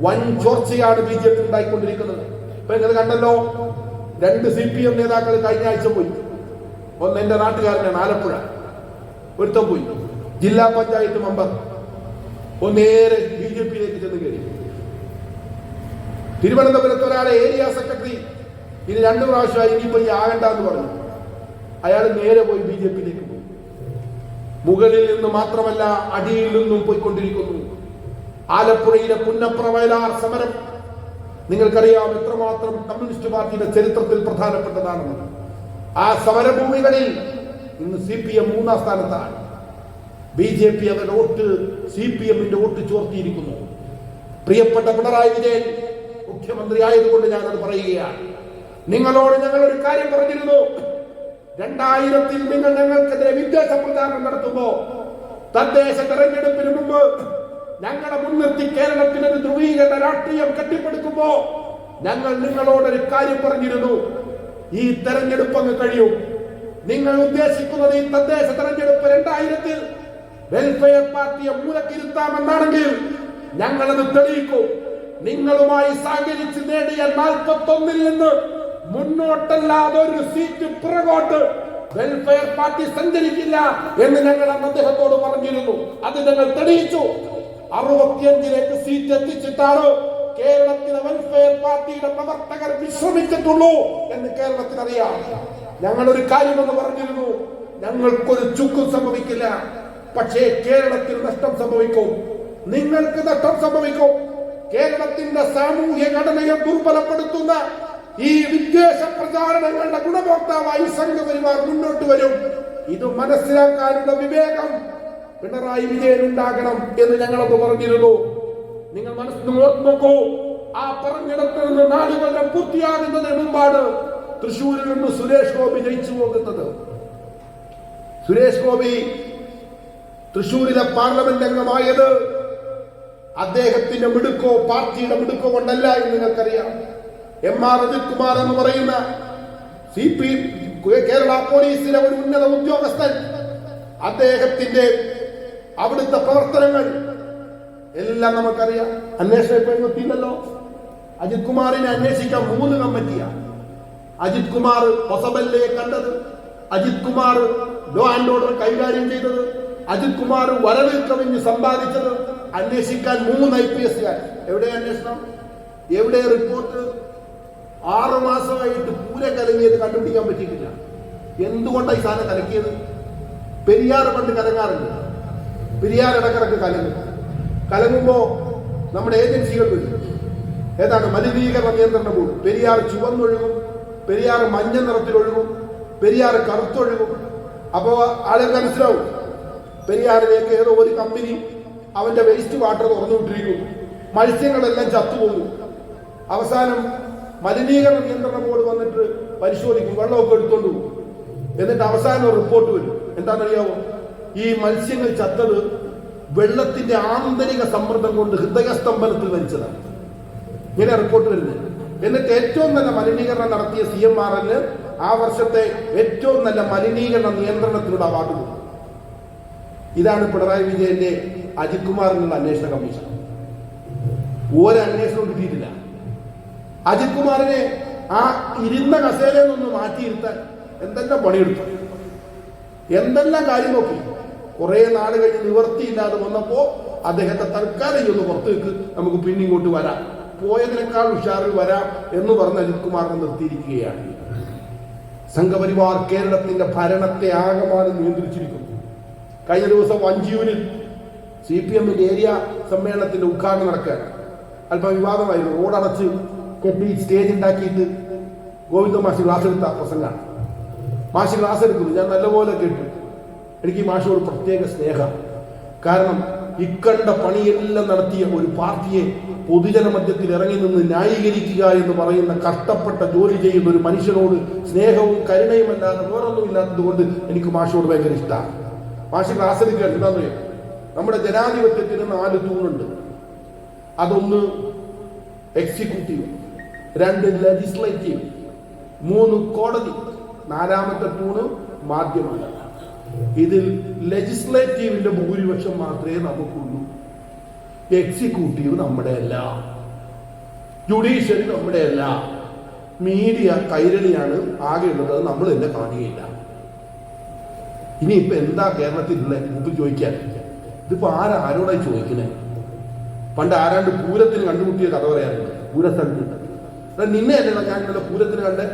വൻ ചോർച്ചയാണ് BJP ഉണ്ടായിക്കൊണ്ടിരിക്കുന്നത്. ഇപ്പൊ നിങ്ങൾ കണ്ടല്ലോ, 2 CPM നേതാക്കൾ കഴിഞ്ഞ ആഴ്ച പോയി. ഒന്ന് എന്റെ നാട്ടുകാരനാണ്, ആലപ്പുഴ ഒരുത്തം പോയി, ജില്ലാ പഞ്ചായത്ത് മെമ്പർ. നേരെ BJP-യിലേക്ക് ചെന്ന് കയറി. തിരുവനന്തപുരത്ത് ഒരാളെ ഏരിയ സെക്രട്ടറി, ഇനി 2 പ്രാവശ്യമായി, ഇനിയിപ്പോ ഈ ആകണ്ടെന്ന് പറഞ്ഞു. അയാൾ നേരെ പോയി BJP-യിലേക്ക് പോയി. മുകളിൽ നിന്ന് മാത്രമല്ല, അടിയിൽ നിന്നും പോയിക്കൊണ്ടിരിക്കുന്നു. ആലപ്പുഴയിലെ പുന്നപ്ര വയലാർ സമരം നിങ്ങൾക്കറിയാം എത്രമാത്രം കമ്മ്യൂണിസ്റ്റ് പാർട്ടിയുടെ ചരിത്രത്തിൽ പ്രധാനപ്പെട്ടതാണെന്ന്. ആ സമരഭൂമികളിൽ ഇന്ന് CPM 3-ാം സ്ഥാനത്താണ്. BJP അവരുടെ വോട്ട് CPM-ന്റെ വോട്ട് ചോർത്തിയിരിക്കുന്നു. പ്രിയപ്പെട്ട പിണറായി വിജയൻ മുഖ്യമന്ത്രി ആയതുകൊണ്ട് ഞാനത് പറയുകയാണ്. നിങ്ങളോട് ഞങ്ങൾ ഒരു കാര്യം പറഞ്ഞിരുന്നു. 2000-ൽ നിങ്ങൾ ഞങ്ങൾക്കെതിരെ വിദ്വേഷ പ്രചാരണം നടത്തുമ്പോ, തദ്ദേശ തെരഞ്ഞെടുപ്പിന് മുമ്പ് ഞങ്ങളെ മുൻനിർത്തി കേരളത്തിനൊരു ധ്രുവീകരണ രാഷ്ട്രീയം കെട്ടിപ്പടുക്കുമ്പോ ഞങ്ങൾ നിങ്ങളോടൊരു കാര്യം പറഞ്ഞിരുന്നു. ഈ തെരഞ്ഞെടുപ്പ് അങ്ങ് കഴിയും. നിങ്ങൾ ഉദ്ദേശിക്കുന്നത് ഈ തദ്ദേശ തെരഞ്ഞെടുപ്പ് 2000-ൽ വെൽഫെയർ പാർട്ടിയെ മൂലക്കിരുത്താമെന്നാണെങ്കിൽ ഞങ്ങളത് തെളിയിക്കും. നിങ്ങളുമായി സഹകരിച്ച് നേടിയ 41-ൽ നിന്ന് മുന്നോട്ടല്ലാതെ ഒരു സീറ്റ് പുറകോട്ട് വെൽഫെയർ പാർട്ടി സഞ്ചരിക്കില്ല എന്ന് ഞങ്ങൾ അന്ന് അദ്ദേഹത്തോട് പറഞ്ഞിരുന്നു. അത് ഞങ്ങൾ തെളിയിച്ചു. 65ലേക്ക് സീറ്റ് എത്തിച്ചിട്ടാണ് കേരളത്തിലെ വെൽഫെയർ പാർട്ടിയുടെ പ്രവർത്തകർ വിശ്രമിച്ചിട്ടുള്ളൂ എന്ന് കേരളത്തിന് അറിയാം. ഞങ്ങളൊരു കാര്യമെന്ന് പറഞ്ഞിരുന്നു, ഞങ്ങൾക്കൊരു ചുക്കും സംഭവിക്കില്ല, പക്ഷേ കേരളത്തിൽ നഷ്ടം സംഭവിക്കും, നിങ്ങൾക്ക് നഷ്ടം സംഭവിക്കും. കേരളത്തിന്റെ സാമൂഹ്യ ഘടനയെ ദുർബലപ്പെടുത്തുന്ന ഈ വിദ്വേഷ പ്രചാരണങ്ങളുടെ ഗുണഭോക്താവായി സംഘപരിവാർ മുന്നോട്ട് വരും. ഇത് മനസ്സിലാക്കാനുള്ള വിവേകം പിണറായി വിജയൻ ഉണ്ടാകണം എന്ന് ഞങ്ങളത് പറഞ്ഞിരുന്നു. നിങ്ങൾ മനസ്സിൽ നോക്കൂ, ആ പറഞ്ഞിടത്ത് നിന്ന് നാളുകളുടെ പൂർത്തിയാകുന്നതിന് മുമ്പാണ് തൃശ്ശൂരിൽ നിന്ന് സുരേഷ് ഗോപി ജയിച്ചു പോകുന്നത്. സുരേഷ് ഗോപി തൃശ്ശൂരിലെ പാർലമെന്റ് അംഗമായത് അദ്ദേഹത്തിന്റെ മിടുക്കോ പാർട്ടിയുടെ മിടുക്കോ കൊണ്ടല്ല എന്ന് നിങ്ങൾക്കറിയാം. MR അജിത് കുമാർ എന്ന് പറയുന്ന കേരള പോലീസിലെ ഒരു ഉന്നത ഉദ്യോഗസ്ഥൻ, അദ്ദേഹത്തിന്റെ അവിടുത്തെ പ്രവർത്തനങ്ങൾ എല്ലാം നമുക്കറിയാം. അന്വേഷണം ഇപ്പൊ എത്തിയില്ലല്ലോ. അജിത് കുമാറിനെ അന്വേഷിക്കാൻ 3 കമ്മിറ്റിയാണ്. അജിത് കുമാർ ഹൊസബല്ലയെ കണ്ടത്, Ajith Kumar law and order കൈകാര്യം ചെയ്തത്, അജിത് കുമാർ വരവിൽ കവിഞ്ഞ് സമ്പാദിച്ചത് അന്വേഷിക്കാൻ 3 IPS-കാർ. എവിടെ അന്വേഷണം? എവിടെ റിപ്പോർട്ട്? 6 മാസമായിട്ട് പൂരം കലങ്ങിയത് കണ്ടുപിടിക്കാൻ പറ്റിയിട്ടില്ല. എന്തുകൊണ്ടാണ് ഈ സാധനം കലക്കിയത്? പെരിയാർ പണ്ട് കലങ്ങാറുണ്ട്. പെരിയാർ ഇടക്കിടക്ക് കലങ്ങുമ്പോ നമ്മുടെ ഏജൻസികൾ വരും. ഏതാണ്? മലിനീകരണ നിയന്ത്രണ ബോർഡ്. പെരിയാർ ചുവന്നൊഴുകും, പെരിയാർ മഞ്ഞ നിറത്തിലൊഴുകും, പെരിയാർ കറുത്തൊഴുകും. അപ്പോ ആളുകൾ മനസ്സിലാവും, പെരിയാറിലേക്ക് ഏതോ ഒരു കമ്പനി അവന്റെ വേസ്റ്റ് വാട്ടർ തുറന്നുവിട്ടിരിക്കുന്നു, മത്സ്യങ്ങളെല്ലാം ചത്തുപോകും. അവസാനം മലിനീകരണ നിയന്ത്രണ ബോർഡ് വന്നിട്ട് പരിശോധിക്കും, വെള്ളമൊക്കെ എടുത്തോണ്ട് പോകും. എന്നിട്ട് അവസാനം ഒരു റിപ്പോർട്ട് വരും. എന്താണെന്നറിയാമോ? ഈ മത്സ്യങ്ങൾ ചത്തത് വെള്ളത്തിന്റെ ആന്തരിക സമ്മർദ്ദം കൊണ്ട് ഹൃദയസ്തംഭനത്തിൽ മരിച്ചതാണ്. ഇങ്ങനെ റിപ്പോർട്ട് വരുന്നത്. എന്നിട്ട് ഏറ്റവും നല്ല മലിനീകരണം നടത്തിയ CMRL ആ വർഷത്തെ ഏറ്റവും നല്ല മലിനീകരണ നിയന്ത്രണത്തിനുള്ള അവാർഡ് കൊടുക്കും. ഇതാണ് പിണറായി വിജയന്റെ അജിത് കുമാറിനുള്ള അന്വേഷണ കമ്മീഷൻ. ഒരന്വേഷണവും കിട്ടിയിട്ടില്ല. അജിത് കുമാറിനെ ആ ഇരുന്ന കസേരയിൽ നിന്ന് മാറ്റിയിരുത്താൻ എന്തെല്ലാം പണിയെടുത്തു, എന്തെല്ലാം കാര്യം നോക്കി. കുറെ നാൾ കഴിഞ്ഞ് നിവർത്തിയില്ലാതെ വന്നപ്പോ അദ്ദേഹത്തെ തൽക്കാലം ഒന്ന് പുറത്തു വെക്ക്, നമുക്ക് പിന്നെ ഇങ്ങോട്ട് വരാം, പോയതിനേക്കാൾ ഉഷാറിൽ വരാം എന്ന് പറഞ്ഞ് അജിത് കുമാറിനെ നിർത്തിയിരിക്കുകയാണ്. സംഘപരിവാർ കേരളത്തിന്റെ ഭരണത്തെ ആകമാനം നിയന്ത്രിച്ചിരിക്കുന്നു. കഴിഞ്ഞ ദിവസം വഞ്ചിയൂരിൽ CPM-ന്റെ ഏരിയ സമ്മേളനത്തിന്റെ ഉദ്ഘാടനം നടക്കാൻ അല്പം വിവാദമായിരുന്നു. റോഡടച്ച് കെട്ടി സ്റ്റേജ് ഉണ്ടാക്കിയിട്ട് ഗോവിന്ദ മാഷി ക്ലാസ് എടുത്ത പ്രസംഗമാണ്. മാഷി ക്ലാസ് എടുക്കുന്നു, ഞാൻ നല്ലപോലെ കേട്ടു. എനിക്ക് മാഷിനോട് പ്രത്യേക സ്നേഹം. കാരണം ഇക്കണ്ട പണിയെല്ലാം നടത്തിയ ഒരു പാർട്ടിയെ പൊതുജന മധ്യത്തിൽ ഇറങ്ങി നിന്ന് ന്യായീകരിക്കുക എന്ന് പറയുന്ന കഷ്ടപ്പെട്ട ജോലി ചെയ്യുന്ന ഒരു മനുഷ്യനോട് സ്നേഹവും കരുണയും അല്ലാതെ വേറൊന്നും ഇല്ലാത്തത് കൊണ്ട് എനിക്ക് മാഷിനോട് ഭയങ്കര ഇഷ്ടമാണ്. മാഷി ക്ലാസ് എടുക്കുക. എന്താണെന്ന് പറയാം, നമ്മുടെ ജനാധിപത്യത്തിന് 4 തൂണുണ്ട്. അതൊന്ന് എക്സിക്യൂട്ടീവ്, 2 ലെജിസ്ലേറ്റീവ്, 3 കോടതി, 4ാമത്തെ തൂണ് മാധ്യമങ്ങൾ. ഇതിൽ ലെജിസ്ലേറ്റീവിന്റെ ഭൂരിപക്ഷം മാത്രമേ നമുക്കുള്ളൂ. എക്സിക്യൂട്ടീവ് നമ്മുടെ അല്ല, ജുഡീഷ്യറി നമ്മുടെ അല്ല, മീഡിയ കൈരളിയാണ് ആകെയുള്ളത്, നമ്മൾ തന്നെ കാണുകയില്ല. ഇനിയിപ്പോ എന്താ കേരളത്തിലുള്ള മുമ്പ് ചോദിക്കാൻ? ഇതിപ്പോ ആരോടായി ചോദിക്കണേ? പണ്ട് ആരാണ്ട് പൂരത്തിന് കണ്ടുമുട്ടിയ കഥ പറയാറുണ്ട്. പൂരസ്ഥലത്ത് നിന്നെ അല്ലല്ലോ ഞാൻ ഇന്നലെ പൂരത്തിന് കണ്ടേ.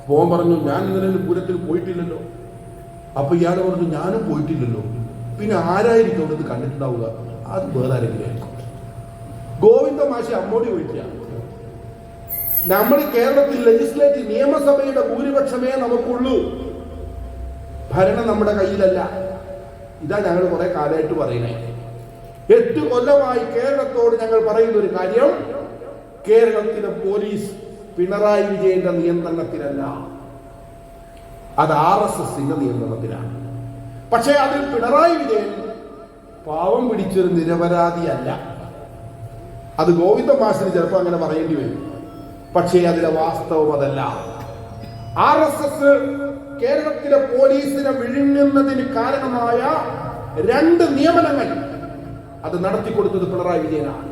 പോകാൻ പറഞ്ഞു, ഞാൻ ഇന്നലെ പൂരത്തിന് പോയിട്ടില്ലല്ലോ. അപ്പൊ ഇയാൾ പറഞ്ഞു, ഞാനും പോയിട്ടില്ലല്ലോ. പിന്നെ ആരായിരിക്കും അവിടെ കണ്ടിട്ടുണ്ടാവുക? അത് വേറെ ആരെങ്കിലും ആയിരിക്കും. ഗോവിന്ദ മാഷി അമ്മോടി ചോദിക്കുക, നമ്മൾ കേരളത്തിൽ ലെജിസ്ലേറ്റീവ് നിയമസഭയുടെ ഭൂരിപക്ഷമേ നമുക്കുള്ളൂ, ഭരണം നമ്മുടെ കയ്യിലല്ല. ഇതാ ഞങ്ങൾ കുറെ കാലമായിട്ട് പറയുന്നത്. 8 കൊല്ലമായി കേരളത്തോട് ഞങ്ങൾ പറയുന്ന ഒരു കാര്യം, കേരളത്തിലെ പോലീസ് പിണറായി വിജയന്റെ നിയന്ത്രണത്തിലല്ല, അത് RSSന്റെ നിയന്ത്രണത്തിലാണ്. പക്ഷേ അതിൽ പിണറായി വിജയൻ പാവം പിടിച്ചൊരു നിരപരാധിയല്ല. അത് ഗോവിന്ദ മാഷിന് ചിലപ്പോൾ അങ്ങനെ പറയേണ്ടി വരും. പക്ഷേ അതിലെ വാസ്തവം അതല്ല. RSS കേരളത്തിലെ പോലീസിനെ വിഴുങ്ങുന്നതിന് കാരണമായ 2 നിയമനങ്ങൾ അത് നടത്തിക്കൊടുത്തത് പിണറായി വിജയനാണ്.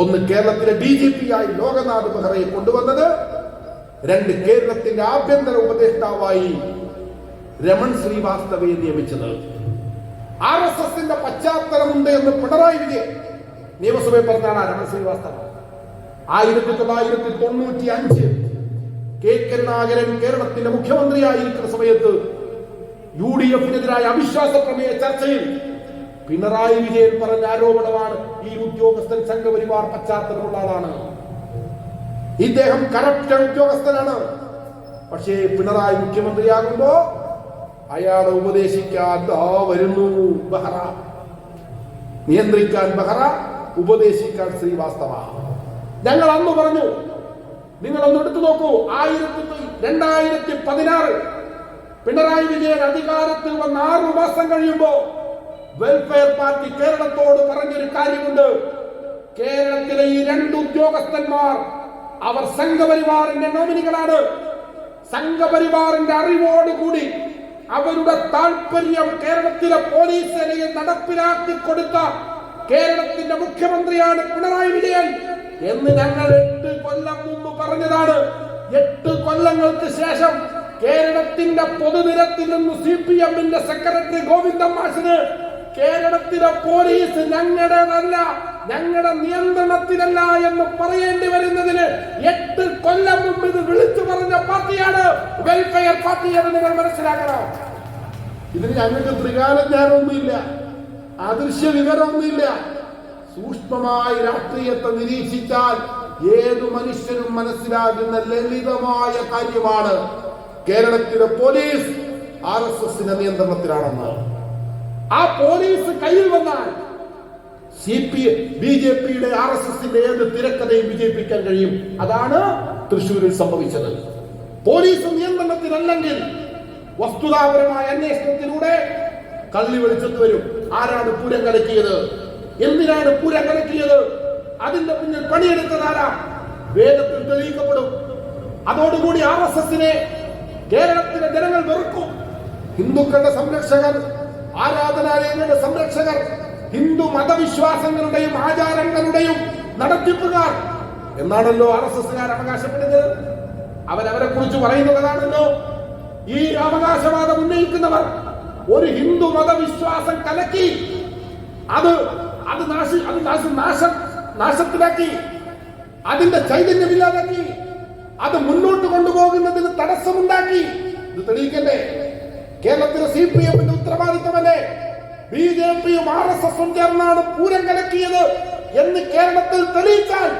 ഒന്ന് കേരളത്തിലെ DGP ആയി ലോകനാഥ് ബെഹ്റയെ കൊണ്ടുവന്നത്, രണ്ട് കേരളത്തിന്റെ ആഭ്യന്തര ഉപദേഷ്ടാവായി രമൺ ശ്രീവാസ്തവയെ നിയമിച്ചത്. RSSന്റെ പശ്ചാത്തലമുണ്ട് എന്ന് പിണറായി വിജയൻ നിയമസഭയിൽ പറഞ്ഞാണ് രമൺ ശ്രീവാസ്തവ. 1995 കെ കരുണാകരൻ കേരളത്തിന്റെ മുഖ്യമന്ത്രിയായിരിക്കുന്ന സമയത്ത് UDF-നെതിരായ അവിശ്വാസ പ്രമേയ ചർച്ചയിൽ പിണറായി വിജയൻ പറഞ്ഞ ആരോപണമാണ് ഈ ഉദ്യോഗസ്ഥൻ സംഘപരിവാർ പശ്ചാത്തലമുള്ള ആളാണ്, ഇദ്ദേഹം കറപ്റ്റ് ഉദ്യോഗസ്ഥനാണ്. പക്ഷേ പിണറായി മുഖ്യമന്ത്രിയാകുമ്പോ അയാളെ ഉപദേശിക്കാൻ വരുന്നു ബെഹ്റ, നിയന്ത്രിക്കാൻ ബെഹ്റ, ഉപദേശിക്കാൻ ശ്രീവാസ്തവ. ഞങ്ങൾ അന്ന് പറഞ്ഞു, നിങ്ങളൊന്ന് എടുത്തു നോക്കൂ, 2016 പിണറായി വിജയൻ അധികാരത്തിൽ വന്ന 6 മാസം കഴിയുമ്പോ വെൽഫെയർ പാർട്ടി കേരളത്തോട് പറഞ്ഞൊരു കാര്യമുണ്ട്. കേരളത്തിലെ ഈ 2 ഉദ്യോഗസ്ഥന്മാർ അവർ സംഘപരിവാറിന്റെ നോമിനികളാണ്. സംഘപരിവാറിന്റെ അറിവോടുകൂടി അവരുടെ താല്പര്യം കേരളത്തിലെ പോലീസ് സേനയിൽ നടപ്പിലാക്കി കൊടുത്ത കേരളത്തിന്റെ മുഖ്യമന്ത്രിയാണ് പിണറായി വിജയൻ എന്ന് ഞങ്ങൾ 8 കൊല്ലം മുമ്പ് പറഞ്ഞതാണ്. 8 കൊല്ലങ്ങൾക്ക് ശേഷം കേരളത്തിന്റെ പൊതുനിരത്തിൽ നിന്ന് CPM-ന്റെ സെക്രട്ടറി ഗോവിന്ദൻ മാഷിന് കേരളത്തിലെ പോലീസ് ഞങ്ങളുടേതല്ല, ഞങ്ങളുടെ നിയന്ത്രണത്തിലല്ല എന്ന് പറയേണ്ടി വരുന്നതിന് 8 കൊല്ലം മുമ്പ് ഇത് വിളിച്ചു പറഞ്ഞ പാർട്ടിയാണ് വെൽഫെയർ പാർട്ടി എന്ന് നിങ്ങൾ മനസ്സിലാക്കണം. ഇതിന് ഞങ്ങൾക്ക് ത്രികാല ജ്ഞാനമൊന്നുമില്ല, അദൃശ്യ വിവരമൊന്നുമില്ല. സൂക്ഷ്മമായി രാഷ്ട്രീയത്തെ നിരീക്ഷിച്ചാൽ ഏതു മനുഷ്യനും മനസ്സിലാകുന്ന ലളിതമായ കാര്യമാണ് കേരളത്തിലെ പോലീസ് RSSന്റെ നിയന്ത്രണത്തിലാണെന്ന്. ആ പോലീസ് കയ്യിൽ വന്നാൽ BJP-യുടെ RSSന്റെ ഏത് തിരക്കഥയും വിജയിപ്പിക്കാൻ കഴിയും. അതാണ് തൃശ്ശൂരിൽ സംഭവിച്ചത്. പോലീസ് നിയന്ത്രണത്തിലല്ലെങ്കിൽ വസ്തുതാപരമായ അന്വേഷണത്തിലൂടെ കള്ളി വെളിച്ചത്ത് വരും. ആരാണ് പൂരം കലക്കിയത്, എന്തിനാണ് പൂരം കലക്കിയത്, അതിന്റെ പിന്നിൽ പണിയെടുത്തതാരാ, വേദത്തിൽ തെളിയിക്കപ്പെടും. അതോടുകൂടി RSSനെ കേരളത്തിലെ ജനങ്ങൾ വെറുക്കും. ഹിന്ദുക്കളുടെ സംരക്ഷകർ, ആരാധനാലയങ്ങളുടെ സംരക്ഷകർ, ഹിന്ദു മതവിശ്വാസങ്ങളുടെയും ആചാരങ്ങളുടെയും നടത്തിപ്പുകാർ എന്നാണല്ലോ RSSകാർ അവകാശപ്പെടുന്നത്. അവരവരെ കുറിച്ച് പറയുന്നതാണല്ലോ. ഈ അവകാശവാദം ഉന്നയിക്കുന്നവർ ഒരു ഹിന്ദു മതവിശ്വാസം കലക്കി നാശത്തിലാക്കി, അതിന്റെ ചൈതന്യമില്ലാതാക്കി, അത് മുന്നോട്ട് കൊണ്ടുപോകുന്നതിന് തടസ്സമുണ്ടാക്കി. ഇത് തെളിയിക്കണ്ടേ? കേരളത്തിലെ CPM-ന്റെ ഉത്തരവാദിത്തമല്ലേ? BJP-യും RSS-ഉം ചേർന്നാണ് പൂരം കലക്കിയത് എന്ന് കേരളത്തിൽ തെളിയിച്ചാൽ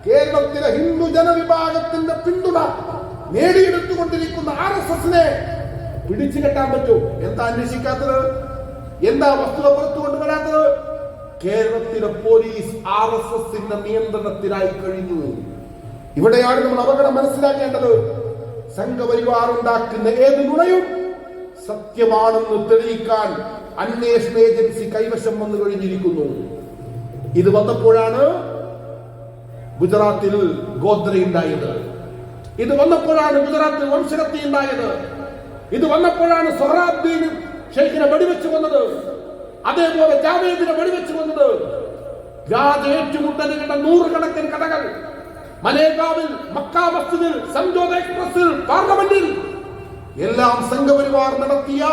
കേരളത്തിലെ ഹിന്ദു ജനവിഭാഗത്തിന്റെ പിന്തുണ നേടിയെടുത്തുകൊണ്ടിരിക്കുന്ന RSS-നെ പിടിച്ചു കെട്ടാൻ പറ്റൂ. എന്താ അന്വേഷിക്കാത്തത്? എന്താ വസ്തുത പുറത്തു കൊണ്ടുവരാത്തത്? കേരളത്തിലെ പോലീസ് RSS-ന്റെ നിയന്ത്രണത്തിലായി കഴിഞ്ഞു. ഇവിടെയാണ് നമ്മൾ അപകടം മനസ്സിലാക്കേണ്ടത്. സംഘപരിവാർ ഉണ്ടാക്കുന്ന ഏത് നുണയും സത്യമാണെന്ന് തെളിയിക്കാൻ അന്വേഷണ ഏജൻസി കൈവശം വന്നു കഴിഞ്ഞിരിക്കുന്നു. ഇത് വന്നപ്പോഴാണ് ഗുജറാത്തിൽ ഗോദ്ര ഉണ്ടായത്. ഇത് വന്നപ്പോഴാണ് ഗുജറാത്തിൽ വംശഹത്യ ഉണ്ടായത്. ഇത് വന്നപ്പോഴാണ് സൊഹ്റാബ്ദീൻ ഷെയ്ഖിനെ വെടിവെച്ചു കൊന്നത്. അതേപോലെ ജാവേദിനെ വെടിവെച്ചു കൊന്നത്. വ്യാജ ഏറ്റുമുട്ടലുകളുടെ 100 കണക്കിന് കഥകൾ മലേഗാവിൽ, മക്കാ മസ്ജിദിൽ, സംജോത എക്സ്പ്രസിൽ, പാർലമെന്റിൽ എല്ലാം സംഘപരിവാർ നടത്തിയ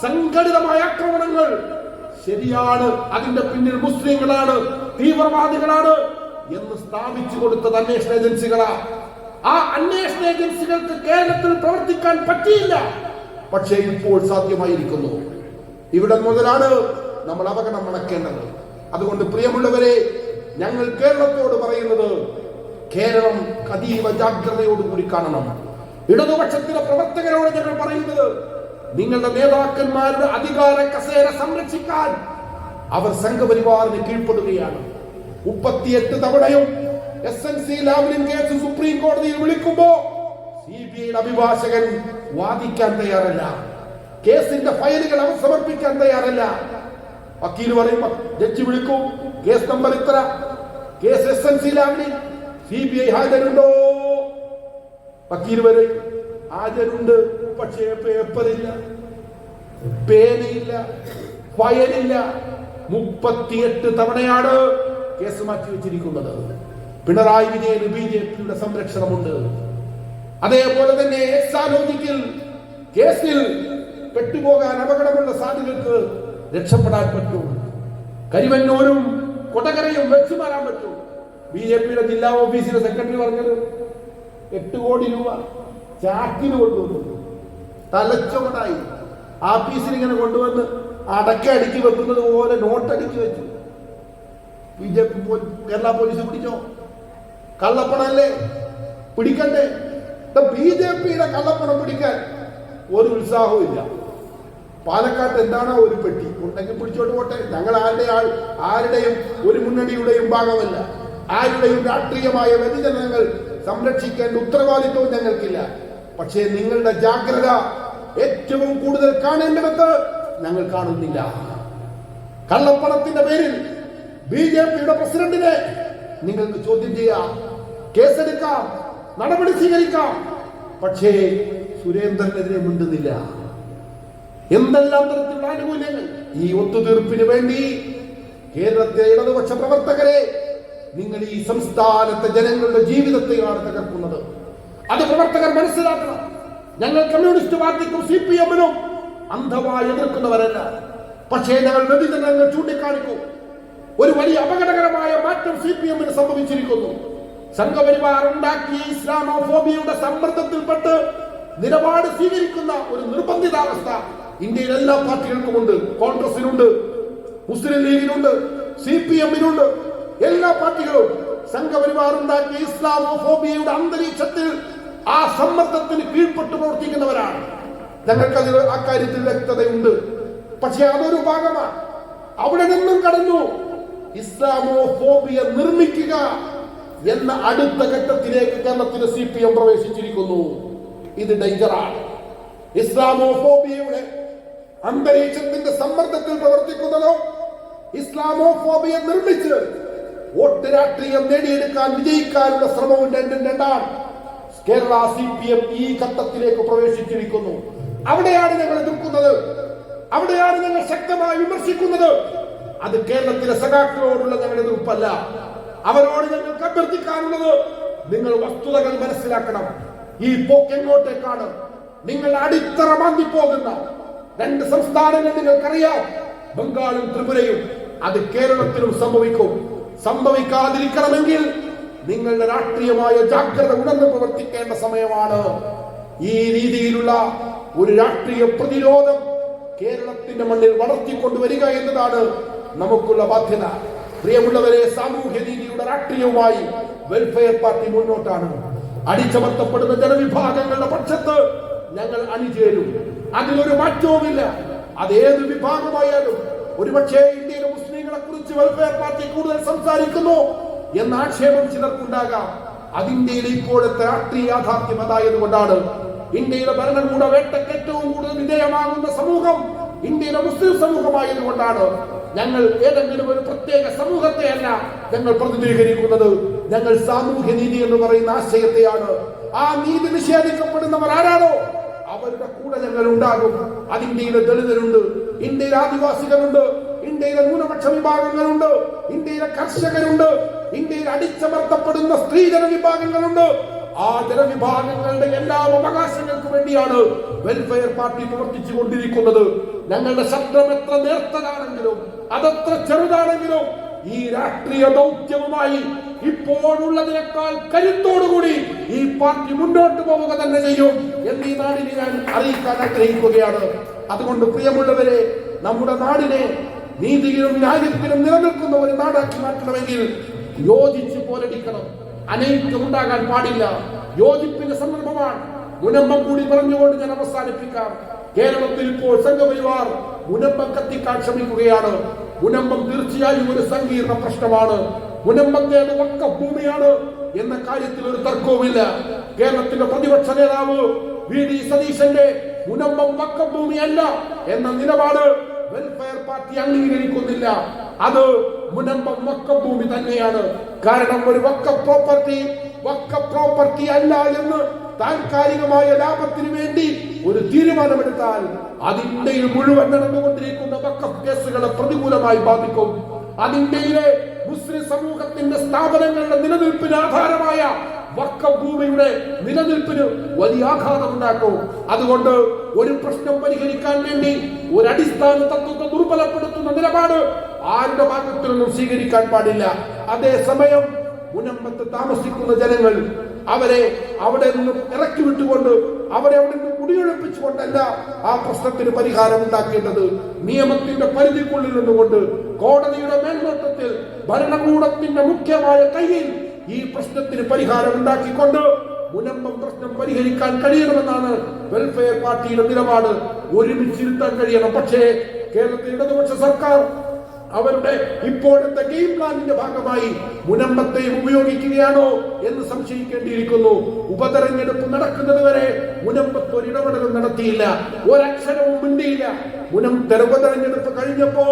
സംഘടിതമായ ആക്രമണങ്ങൾ ശരിയാണ്. അതിന്റെ പിന്നിൽ മുസ്ലിങ്ങളാണ്, തീവ്രവാദികളാണ് എന്ന് സ്ഥാപിച്ചു കൊടുത്തത് അന്വേഷണ ഏജൻസികളാ. ആ അന്വേഷണ ഏജൻസികൾക്ക് കേരളത്തിൽ പ്രവർത്തിക്കാൻ പറ്റിയില്ല. പക്ഷേ ഇപ്പോൾ സാധ്യമായിരിക്കുന്നു. ഇവിടെ മുതലാണ് നമ്മൾ അപകടം മണക്കേണ്ടത്. അതുകൊണ്ട് പ്രിയമുള്ളവരെ, ഞങ്ങൾ കേരളത്തോട് പറയുന്നത് കേരളം അതീവ ജാഗ്രതയോടുകൂടി കാണണം. ഇടതുപക്ഷത്തിലെ പ്രവർത്തകരോട് ഞങ്ങൾ പറയുന്നത്, നിങ്ങളുടെ നേതാക്കന്മാരുടെ അധികാര കസേര സംരക്ഷിക്കാൻ അവർ സംഘപരിവാറിന് കീഴ്പ്പെടുകയാണ്. 38 തവണയും SNC ലാവ്ലിൻ കേസ് സുപ്രീം കോടതിയിൽ വിളിക്കുമ്പോ CBI അഭിഭാഷകൻ വാദിക്കാൻ തയ്യാറല്ല, കേസിന്റെ ഫയലുകൾ അവർ സമർപ്പിക്കാൻ തയ്യാറല്ല. വക്കീൽ പറയും, ജഡ്ജി വിളിക്കും, കേസ് നമ്പർ ഇത്ര, കേസ് SNC ലാവ്ലിൻ, CBI ഹാജരുണ്ടോ? വക്കീൽ വരെ ഹാജരുണ്ട്, പക്ഷേ പേപ്പറില്ല, പേനയില്ല, ഫയലില്ല. 38 തവണയാണ് കേസ് മാറ്റിവെച്ചിരിക്കുന്നത്. പിണറായി വിജയന് BJP-യുടെ സംരക്ഷണമുണ്ട്. അതേപോലെ തന്നെ എക്സാലോജിക്കൽ കേസിൽ പെട്ടുപോകാൻ അപകടമുള്ള സാധ്യതകൾക്ക് രക്ഷപ്പെടാൻ പറ്റും. കരിവന്നൂരും കൊടകരയും വെച്ചു മാറാൻ പറ്റും. BJP-യുടെ ജില്ലാ ഓഫീസിലെ സെക്രട്ടറി പറഞ്ഞത് 8 കോടി രൂപ ചാക്കിന് കൊണ്ടുവന്നു. തലച്ചോടായി ആഫീസിൽ ഇങ്ങനെ കൊണ്ടുവന്ന് അടക്ക അടുക്കി വെക്കുന്നത് പോലെ നോട്ടടുക്കി വെച്ചു. BJP കേരള പോലീസ് പിടിച്ചോ? കള്ളപ്പണല്ലേ? പിടിക്കണ്ടേ? BJP-യുടെ കള്ളപ്പണം പിടിക്കാൻ ഒരു ഉത്സാഹവും ഇല്ല. പാലക്കാട്ട് എന്താണ് ഒരു പെട്ടി ഉണ്ടെങ്കിൽ പിടിച്ചോട്ട് പോട്ടെ. ഞങ്ങൾ ആരുടെയും ഒരു മുന്നണിയുടെയും ഭാഗമല്ല. ആരുടെയും രാഷ്ട്രീയമായ വ്യതിചലനങ്ങൾ സംരക്ഷിക്കേണ്ട ഉത്തരവാദിത്വവും ഞങ്ങൾക്കില്ല. പക്ഷേ നിങ്ങളുടെ ജാഗ്രത ഏറ്റവും കൂടുതൽ കാണേണ്ടിടത്ത് ഞങ്ങൾ കാണുന്നില്ല. കള്ളപ്പണത്തിന്റെ പേരിൽ BJP-യുടെ പ്രസിഡന്റിനെ നിങ്ങൾക്ക് ചോദ്യം ചെയ്യാം, കേസെടുക്കാം, നടപടി സ്വീകരിക്കാം. പക്ഷേ സുരേന്ദ്രനെതിരെ മിണ്ടുന്നില്ല. എന്തെല്ലാം തരത്തിലുള്ള ആനുകൂല്യങ്ങൾ! ഈ ഒത്തുതീർപ്പിന് വേണ്ടി കേരളത്തിലെ ഇടതുപക്ഷ പ്രവർത്തകരെ നിങ്ങൾ ഈ സംസ്ഥാനത്തെ ജനങ്ങളുടെ ജീവിതത്തെയാണ് തകർക്കുന്നത്. അത് പ്രവർത്തകർ മനസ്സിലാക്കണം. ഞങ്ങൾ കമ്മ്യൂണിസ്റ്റ് പാർട്ടിക്കും CPM-നും അന്ധമായി എതിർക്കുന്നവരല്ല. പക്ഷേ ഞങ്ങൾ വ്യതിചലനങ്ങൾ ചൂണ്ടിക്കാണിക്കും. ഒരു വലിയ അപകടകരമായ മാറ്റം CPM-ന് സംഭവിച്ചിരിക്കുന്നു. സംഘപരിവാർ ഉണ്ടാക്കിയ ഇസ്ലാമോഫോബിയയുടെ സമ്മർദ്ദത്തിൽപ്പെട്ട് നിലപാട് സ്വീകരിക്കുന്ന ഒരു നിർബന്ധിതാവസ്ഥ ഇന്ത്യയിൽ എല്ലാ പാർട്ടികൾക്കുമുണ്ട്. കോൺഗ്രസിനുണ്ട്, മുസ്ലിം ലീഗിനുണ്ട്, CPM-നുണ്ട്. എല്ലാ പാർട്ടികളും സംഘപരിവാർ ഉണ്ടാക്കിയ ഇസ്ലാമോഫോബിയയുടെ അന്തരീക്ഷത്തിൽ ആ സമ്മർദ്ദത്തിന് കീഴ്പ്പെട്ട് പ്രവർത്തിക്കുന്നവരാണ്. ഞങ്ങൾക്കത് അക്കാര്യത്തിൽ വ്യക്തതയുണ്ട്. പക്ഷെ അതൊരു ഭാഗമാണ്. അവിടെ നിന്നും കടന്നു ഇസ്ലാമോഫോബിയ നിർമ്മിക്കുക എന്ന അടുത്ത ഘട്ടത്തിലേക്ക് കേരളത്തിലെ CPM പ്രവേശിച്ചിരിക്കുന്നു. ഇത് ഡേഞ്ചറാണ്. ഇസ്ലാമോഫോബിയയുടെ അന്തരീക്ഷത്തിന്റെ സമ്മർദ്ദത്തിൽ പ്രവർത്തിക്കുന്നതോ ഇസ്ലാമോഫോബിയ നിർമ്മിച്ച് വോട്ട് രാഷ്ട്രീയം നേടിയെടുക്കാൻ വിജയിക്കാനുള്ള ശ്രമവും രണ്ടാണ്. കേരള CPM ഈ ഘട്ടത്തിലേക്ക് പ്രവേശിച്ചിരിക്കുന്നു. അവിടെയാണ് ഞങ്ങൾ എതിർക്കുന്നത്. അവിടെയാണ് ഞങ്ങൾ ശക്തമായി വിമർശിക്കുന്നത്. അത് കേരളത്തിലെ സഖാക്കളോടുള്ള ഞങ്ങളുടെ എതിർപ്പല്ല. അവരോട് ഞങ്ങൾക്ക് അഭ്യർത്ഥിക്കാനുള്ളത്, നിങ്ങൾ വസ്തുതകൾ മനസ്സിലാക്കണം. ഈ പോക്കെങ്ങോട്ടേക്കാണ്? നിങ്ങൾ അടിത്തറ മാന്തിപ്പോകുന്ന 2 സംസ്ഥാനങ്ങൾ നിങ്ങൾക്കറിയാം, ബംഗാളും ത്രിപുരയും. അത് കേരളത്തിലും സംഭവിക്കും. സംഭവിക്കാതിരിക്കണമെങ്കിൽ നിങ്ങളുടെ രാഷ്ട്രീയമായ ജാഗ്രത ഉണർന്ന് പ്രവർത്തിക്കേണ്ട സമയമാണ്. ഈ രീതിയിലുള്ള ഒരു രാഷ്ട്രീയ പ്രതിരോധം കേരളത്തിന്റെ മണ്ണിൽ വളർത്തിക്കൊണ്ടുവരിക എന്നതാണ് നമുക്കുള്ള ബാധ്യത. പ്രിയമുള്ളവരെ, സാമൂഹ്യ നീതിയുടെ രാഷ്ട്രീയവുമായി വെൽഫെയർ പാർട്ടി മുന്നോട്ടാണ്. അടിച്ചമർത്തപ്പെടുന്ന ജനവിഭാഗങ്ങളുടെ പക്ഷത്ത് ഞങ്ങൾ അണിചേരും. അതിലൊരു മാറ്റവുമില്ല. അതേത് വിഭാഗമായാലും. ഒരുപക്ഷെ ഇന്ത്യയിലെ മുസ്ലിങ്ങളെ കുറിച്ച് വെൽഫെയർ പാർട്ടി കൂടുതൽ സംസാരിക്കുന്നു എന്ന ആക്ഷേപം ചിലർക്കുണ്ടാകാം. അത് ഇന്ത്യയിലെ ഇപ്പോഴത്തെ രാഷ്ട്രീയ യാഥാർത്ഥ്യം അതായതുകൊണ്ടാണ്. ഇന്ത്യയിലെ ഭരണകൂട വേട്ടയ്ക്ക് ഏറ്റവും കൂടുതൽ വിധേയമാകുന്ന സമൂഹം ഇന്ത്യയിലെ മുസ്ലിം സമൂഹമായതുകൊണ്ടാണ്. ഞങ്ങൾ ഏതെങ്കിലും ഒരു പ്രത്യേക സമൂഹത്തെയല്ല ഞങ്ങൾ പ്രതിനിധീകരിക്കുന്നത്. ഞങ്ങൾ സാമൂഹ്യ നീതി എന്ന് പറയുന്ന ആശയത്തെയാണ്. ആ നീതി നിഷേധിക്കപ്പെടുന്നവർ ആരാണോ അവരുടെ കൂടെ ഞങ്ങൾ ഉണ്ടാകും. അത് ഇന്ത്യയിലെ ദളിതരുണ്ട്, ഇന്ത്യയിലെ ആദിവാസികളുണ്ട്, ഇന്ത്യയിലെ ന്യൂനപക്ഷ വിഭാഗങ്ങളുണ്ട്, ഇന്ത്യയിലെ കർഷകരുണ്ട്, ഇന്ത്യയിൽ അടിച്ചമർത്തപ്പെടുന്ന സ്ത്രീ ജനവിഭാഗങ്ങളുണ്ട്. ആ ജനവിഭാഗങ്ങളുടെ എല്ലാ അവകാശങ്ങൾക്കും വേണ്ടിയാണ് വെൽഫെയർ പാർട്ടി പ്രവർത്തിച്ചു കൊണ്ടിരിക്കുന്നത്. ഞങ്ങളുടെ ശബ്ദം എത്ര നേർത്തതാണെങ്കിലും അതെത്ര ചെറുതാണെങ്കിലും ഈ രാഷ്ട്രീയ ദൗത്യവുമായി ഇപ്പോഴുള്ളതിനേക്കാൾ കരുത്തോടുകൂടി ഈ പാർട്ടി മുന്നോട്ട് പോവുക തന്നെ ചെയ്യും എന്ന് ഈ നാടിനെ ഞാൻ അറിയിക്കാൻ ആഗ്രഹിക്കുകയാണ്. അതുകൊണ്ട് പ്രിയമുള്ളവരെ, നമ്മുടെ നാടിനെ നീതിയിലും ന്യായത്തിലും നിലനിൽക്കുന്ന ഒരു നാടാക്കി മാറ്റണമെങ്കിൽ യോജിച്ച് പോരടിക്കണം. അനൈക്യം ഉണ്ടാകാൻ പാടില്ല. യോജിപ്പിന്റെ സന്ദർഭമാണ്. മുനമ്പം കൂടി പറഞ്ഞുകൊണ്ട് ഞാൻ അവസാനിപ്പിക്കാം. കേരളത്തിൽ ഇപ്പോൾ സംഘപരിവാർ മുനമ്പം കത്തിക്കാൻ ശ്രമിക്കുകയാണ്. മുനമ്പം തീർച്ചയായും ഒരു സങ്കീർണ പ്രശ്നമാണ്. മുനമ്പത്തേത് വഖഫ് ഭൂമിയാണ് എന്ന കാര്യത്തിൽ ഒരു തർക്കവുമില്ല. കേരളത്തിന്റെ പ്രതിപക്ഷ നേതാവ് VD സതീശന്റെ മുനമ്പം വഖഫ് ഭൂമിയല്ല എന്ന നിലപാട് വെൽഫെയർ പാർട്ടി അംഗീകരിക്കുന്നില്ല. അത് മുനമ്പം വഖഫ് ഭൂമി തന്നെയാണ്. കാരണം ഒരു വഖഫ് പ്രോപ്പർട്ടി അല്ല എന്ന് താൽക്കാലികമായ ലാഭത്തിന് വേണ്ടി ഒരു തീരുമാനമെടുത്താൽ അത് ഇന്ത്യയിൽ മുഴുവൻ നടന്നുകൊണ്ടിരിക്കുന്ന വഖഫ് കേസുകളെ പ്രതികൂലമായി ബാധിക്കും. അത് ഇന്ത്യയിലെ മുസ്ലിം സമൂഹത്തിന്റെ സ്ഥാപനങ്ങളുടെ നിലനിൽപ്പിന് ആധാരമായ വഖഫ് ഭൂമിയുടെ നിലനിൽപ്പിന് വലിയ ആഘാതം ഉണ്ടാക്കും. അതുകൊണ്ട് ഒരു പ്രശ്നം പരിഹരിക്കാൻ വേണ്ടി ഒരു അടിസ്ഥാന തത്വത്തെ ദുർബലപ്പെടുത്തുന്ന നിലപാട് ആരുടെ ഭാഗത്തു നിന്നും സ്വീകരിക്കാൻ പാടില്ല. അതേസമയം മുനമ്പത്ത് താമസിക്കുന്ന ജനങ്ങൾ അവരെ അവിടെ നിന്നും ഇറക്കി വിട്ടുകൊണ്ട് അവരെ അവിടെ നിന്ന് കുടിയൊഴിപ്പിച്ചുകൊണ്ടല്ല ആ പ്രശ്നത്തിന് പരിഹാരം ഉണ്ടാക്കേണ്ടത്. നിയമത്തിന്റെ പരിധിക്കുള്ളിൽ നിന്നുകൊണ്ട് കോടതിയുടെ മേൽനോട്ടത്തിൽ ഭരണകൂടത്തിന്റെ മുഖ്യമായ കയ്യിൽ ഈ പ്രശ്നത്തിന് പരിഹാരം ഉണ്ടാക്കിക്കൊണ്ട് മുനമ്പം പ്രശ്നം പരിഹരിക്കാൻ കഴിയണമെന്നാണ് വെൽഫെയർ പാർട്ടിയുടെ നിലപാട്. ഒരുമിച്ചിരുത്താൻ കഴിയണം. പക്ഷേ കേരളത്തിലെ ഇടതുപക്ഷ സർക്കാർ അവരുടെ ഇപ്പോഴത്തെ ഗെയിം പ്ലാനിന്റെ ഭാഗമായി മുനമ്പത്തെയും ഉപയോഗിക്കുകയാണോ എന്ന് സംശയിക്കേണ്ടിയിരിക്കുന്നു. ഉപതെരഞ്ഞെടുപ്പ് നടക്കുന്നത് വരെ മുനമ്പത്ത് ഒരു ഇടപെടലും നടത്തിയില്ല, ഒരക്ഷരവും മിണ്ടിയില്ല. ഉപതെരഞ്ഞെടുപ്പ് കഴിഞ്ഞപ്പോ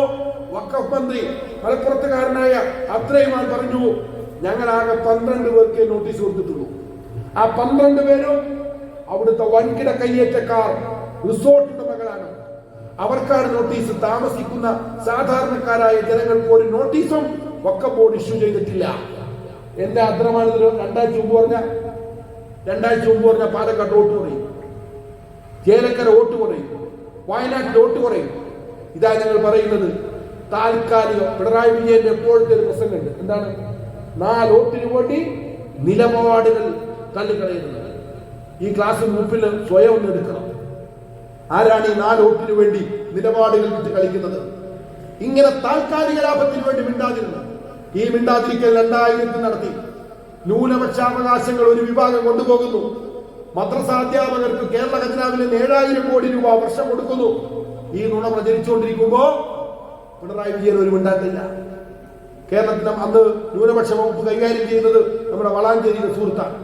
വഖഫ് മന്ത്രി മലപ്പുറത്തുകാരനായ അബ്ദുറഹിമാൻ പറഞ്ഞു, ഞങ്ങളാകെ 12 പേർക്ക് നോട്ടീസ് കൊടുത്തിട്ടുള്ളൂ. ആ 12 പേരും അവിടുത്തെ വൻകിട കയ്യേറ്റക്കാർ, റിസോർട്ടിന്റെ മകളാണ്. അവർക്കാണ് നോട്ടീസ്. താമസിക്കുന്ന സാധാരണക്കാരായ ജനങ്ങൾക്ക് ഒരു നോട്ടീസും വഖഫ് ബോർഡ് ഇഷ്യൂ ചെയ്തിട്ടില്ല. എന്റെ അബ്ദുറഹ്മാൻ 2 മുമ്പ് പറഞ്ഞ പാലക്കാട് വോട്ട് കുറയും, ചേലക്കര വോട്ട് കുറയും, വയനാട്ടിൽ വോട്ട് കുറയും. ഇതാ ഞങ്ങൾ പറയുന്നത്. താൽക്കാലികം പിണറായി വിജയന്റെ എപ്പോഴത്തെ ഒരു പ്രസംഗമുണ്ട്. എന്താണ്? 4 വോട്ടിന് വേണ്ടി നിലപാടുകൾ തള്ളിക്കളയുന്നത്. ഈ ക്ലാസ് ഗ്രൂപ്പിൽ സ്വയം ഒന്ന് എടുക്കണം. ആരാണ് ഈ 4 വോട്ടിന് വേണ്ടി നിലപാടുകൾ വിട്ട് കളിക്കുന്നത്? ഇങ്ങനെ താൽക്കാലിക ലാഭത്തിന് വേണ്ടി മിണ്ടാതിരുന്നത്. ഈ മിണ്ടാതിരിക്കൽ 2000 നടത്തി. ന്യൂനപക്ഷാവകാശങ്ങൾ ഒരു വിഭാഗം കൊണ്ടുപോകുന്നു. മദ്രസാധ്യാപകർക്ക് കേരള ഖജനാവിൽ 7000 കോടി രൂപ വർഷം കൊടുക്കുന്നു. ഈ നുണ പ്രചരിച്ചുകൊണ്ടിരിക്കുമ്പോ പിണറായി വിജയൻ ഒരു മിണ്ടാട്ടില്ല. കേരളത്തിൽ അന്ന് ന്യൂനപക്ഷ വകുപ്പ് കൈകാര്യം ചെയ്യുന്നത് നമ്മുടെ വളാഞ്ചേരിയുടെ സുഹൃത്താണ്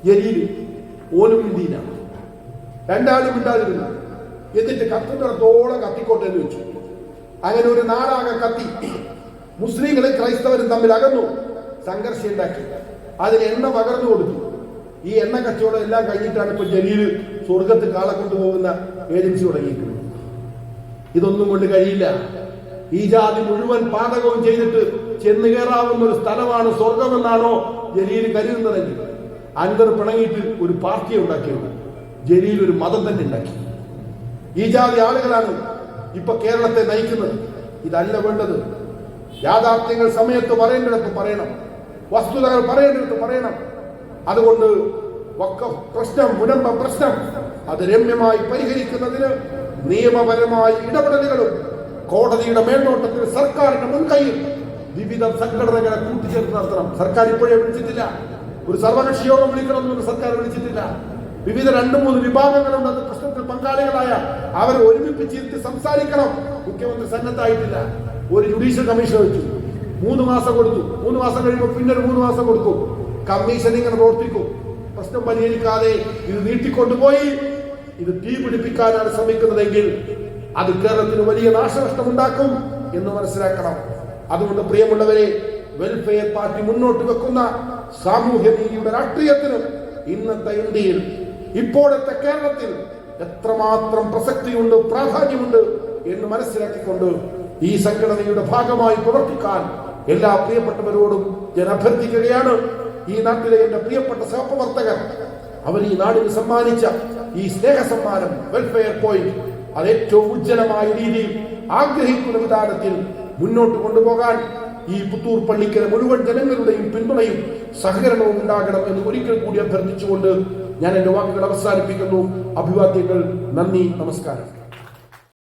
ജലീൽ. ഓനും ഇന്ത്യയില. 2 മിണ്ടാതിരുന്നു. എന്നിട്ട് കത്തുന്നിടത്തോളം കത്തിക്കോട്ടെ എന്ന് വെച്ചു. അങ്ങനെ ഒരു നാടാകെ കത്തി. മുസ്ലിങ്ങളും ക്രൈസ്തവരും തമ്മിൽ അകന്നു, സംഘർഷം ഉണ്ടാക്കി. അതിന് എണ്ണ പകർന്നു കൊടുത്തു. ഈ എണ്ണ കച്ചവടം എല്ലാം കഴിഞ്ഞിട്ടാണ് ഇപ്പൊ ജലീൽ സ്വർഗത്ത് കാളെ കൊണ്ടുപോകുന്ന ഏജൻസി തുടങ്ങിയിരിക്കുന്നത്. ഇതൊന്നും കൊണ്ട് കഴിയില്ല. ഈ ജാതി മുഴുവൻ പാതകവും ചെയ്തിട്ട് ചെന്ന് കയറാവുന്ന ഒരു സ്ഥലമാണ് സ്വർഗമെന്നാണോ ജലീൽ കരുതുന്നതെങ്കിൽ അൻവർ പിണങ്ങിയിട്ട് ഒരു പാർട്ടിയെ ഉണ്ടാക്കിയത്. ജലീൽ ഒരു മതം തന്നെ ഉണ്ടാക്കി. ഈ ജാതി ആളുകളാണ് ഇപ്പൊ കേരളത്തെ നയിക്കുന്നത്. ഇതല്ല വേണ്ടത്. യാഥാർത്ഥ്യങ്ങൾ സമയത്ത് പറയേണ്ടിടത്ത് പറയണം, വസ്തുതകൾ പറയേണ്ടിടത്ത് പറയണം. അതുകൊണ്ട് വഖഫ് പ്രശ്നം, മുനമ്പം പ്രശ്നം അത് രമ്യമായി പരിഹരിക്കുന്നതിന് നിയമപരമായ ഇടപെടലുകളും കോടതിയുടെ മേൽനോട്ടത്തിൽ സർക്കാരിന്റെ മുൻകൈയിൽ വിവിധ സംഘടനകളെ കൂട്ടിച്ചേർത്ത് നടത്തണം. സർക്കാർ ഇപ്പോഴേ വിളിച്ചിട്ടില്ല. ഒരു സർവകക്ഷി യോഗം വിളിക്കണമെന്ന് സർക്കാർ വിളിച്ചിട്ടില്ല. വിവിധ 2-3 വിഭാഗങ്ങളുണ്ട് അത് പ്രശ്നത്തിൽ പങ്കാളികളായ അവരെ ഒരുമിപ്പിച്ചിരുത്തി സംസാരിക്കണം. മുഖ്യമന്ത്രി സന്നദ്ധമായിട്ടില്ല. ഒരു ജുഡീഷ്യൽ കമ്മീഷൻ വെച്ചു, 3 മാസം കൊടുത്തു. 3 മാസം കഴിയുമ്പോൾ പിന്നെ 3 മാസം കൊടുക്കും. കമ്മീഷൻ ഇങ്ങനെ പ്രവർത്തിക്കും. പ്രശ്നം പരിഹരിക്കാതെ ഇത് നീട്ടിക്കൊണ്ടുപോയി ഇത് തീ പിടിപ്പിക്കാനാണ് ശ്രമിക്കുന്നതെങ്കിൽ അത് കേരളത്തിന് വലിയ നാശനഷ്ടമുണ്ടാക്കും എന്ന് മനസ്സിലാക്കണം. അതുകൊണ്ട് പ്രിയമുള്ളവരെ, വെൽഫെയർ പാർട്ടി മുന്നോട്ട് വെക്കുന്ന സാമൂഹ്യനീതിയുടെ രാഷ്ട്രീയത്തിന് ഇന്നത്തെ ഇന്ത്യയിൽ, ഇപ്പോഴത്തെ കേരളത്തിൽ എത്രമാത്രം പ്രസക്തിയുണ്ട്, പ്രാധാന്യമുണ്ട് എന്ന് മനസ്സിലാക്കിക്കൊണ്ട് ഈ സംഘടനയുടെ ഭാഗമായി പ്രവർത്തിക്കാൻ എല്ലാ പ്രിയപ്പെട്ടവരോടും ഞാൻ അഭ്യർത്ഥിക്കുകയാണ്. ഈ നാട്ടിലെ എന്റെ പ്രിയപ്പെട്ട സഹപ്രവർത്തകർ അവർ ഈ നാടിന് സമ്മാനിച്ച ഈ സ്നേഹ സമ്മാനം വെൽഫെയർ പോയിന്റ് അത് ഏറ്റവും ഉജ്ജ്വലമായ രീതിയിൽ ആഗ്രഹിക്കുന്ന വിധാനത്തിൽ മുന്നോട്ട് കൊണ്ടുപോകാൻ ഈ പുത്തൂർ പള്ളിക്കലെ മുഴുവൻ ജനങ്ങളുടെയും പിന്തുണയും സഹകരണവും ഉണ്ടാകണം എന്ന് ഒരിക്കൽ കൂടി അഭ്യർത്ഥിച്ചുകൊണ്ട് ഞാൻ എന്റെ വാക്കുകൾ അവസാനിപ്പിക്കുന്നു. അഭിവാദ്യങ്ങൾ. നന്ദി, നമസ്കാരം.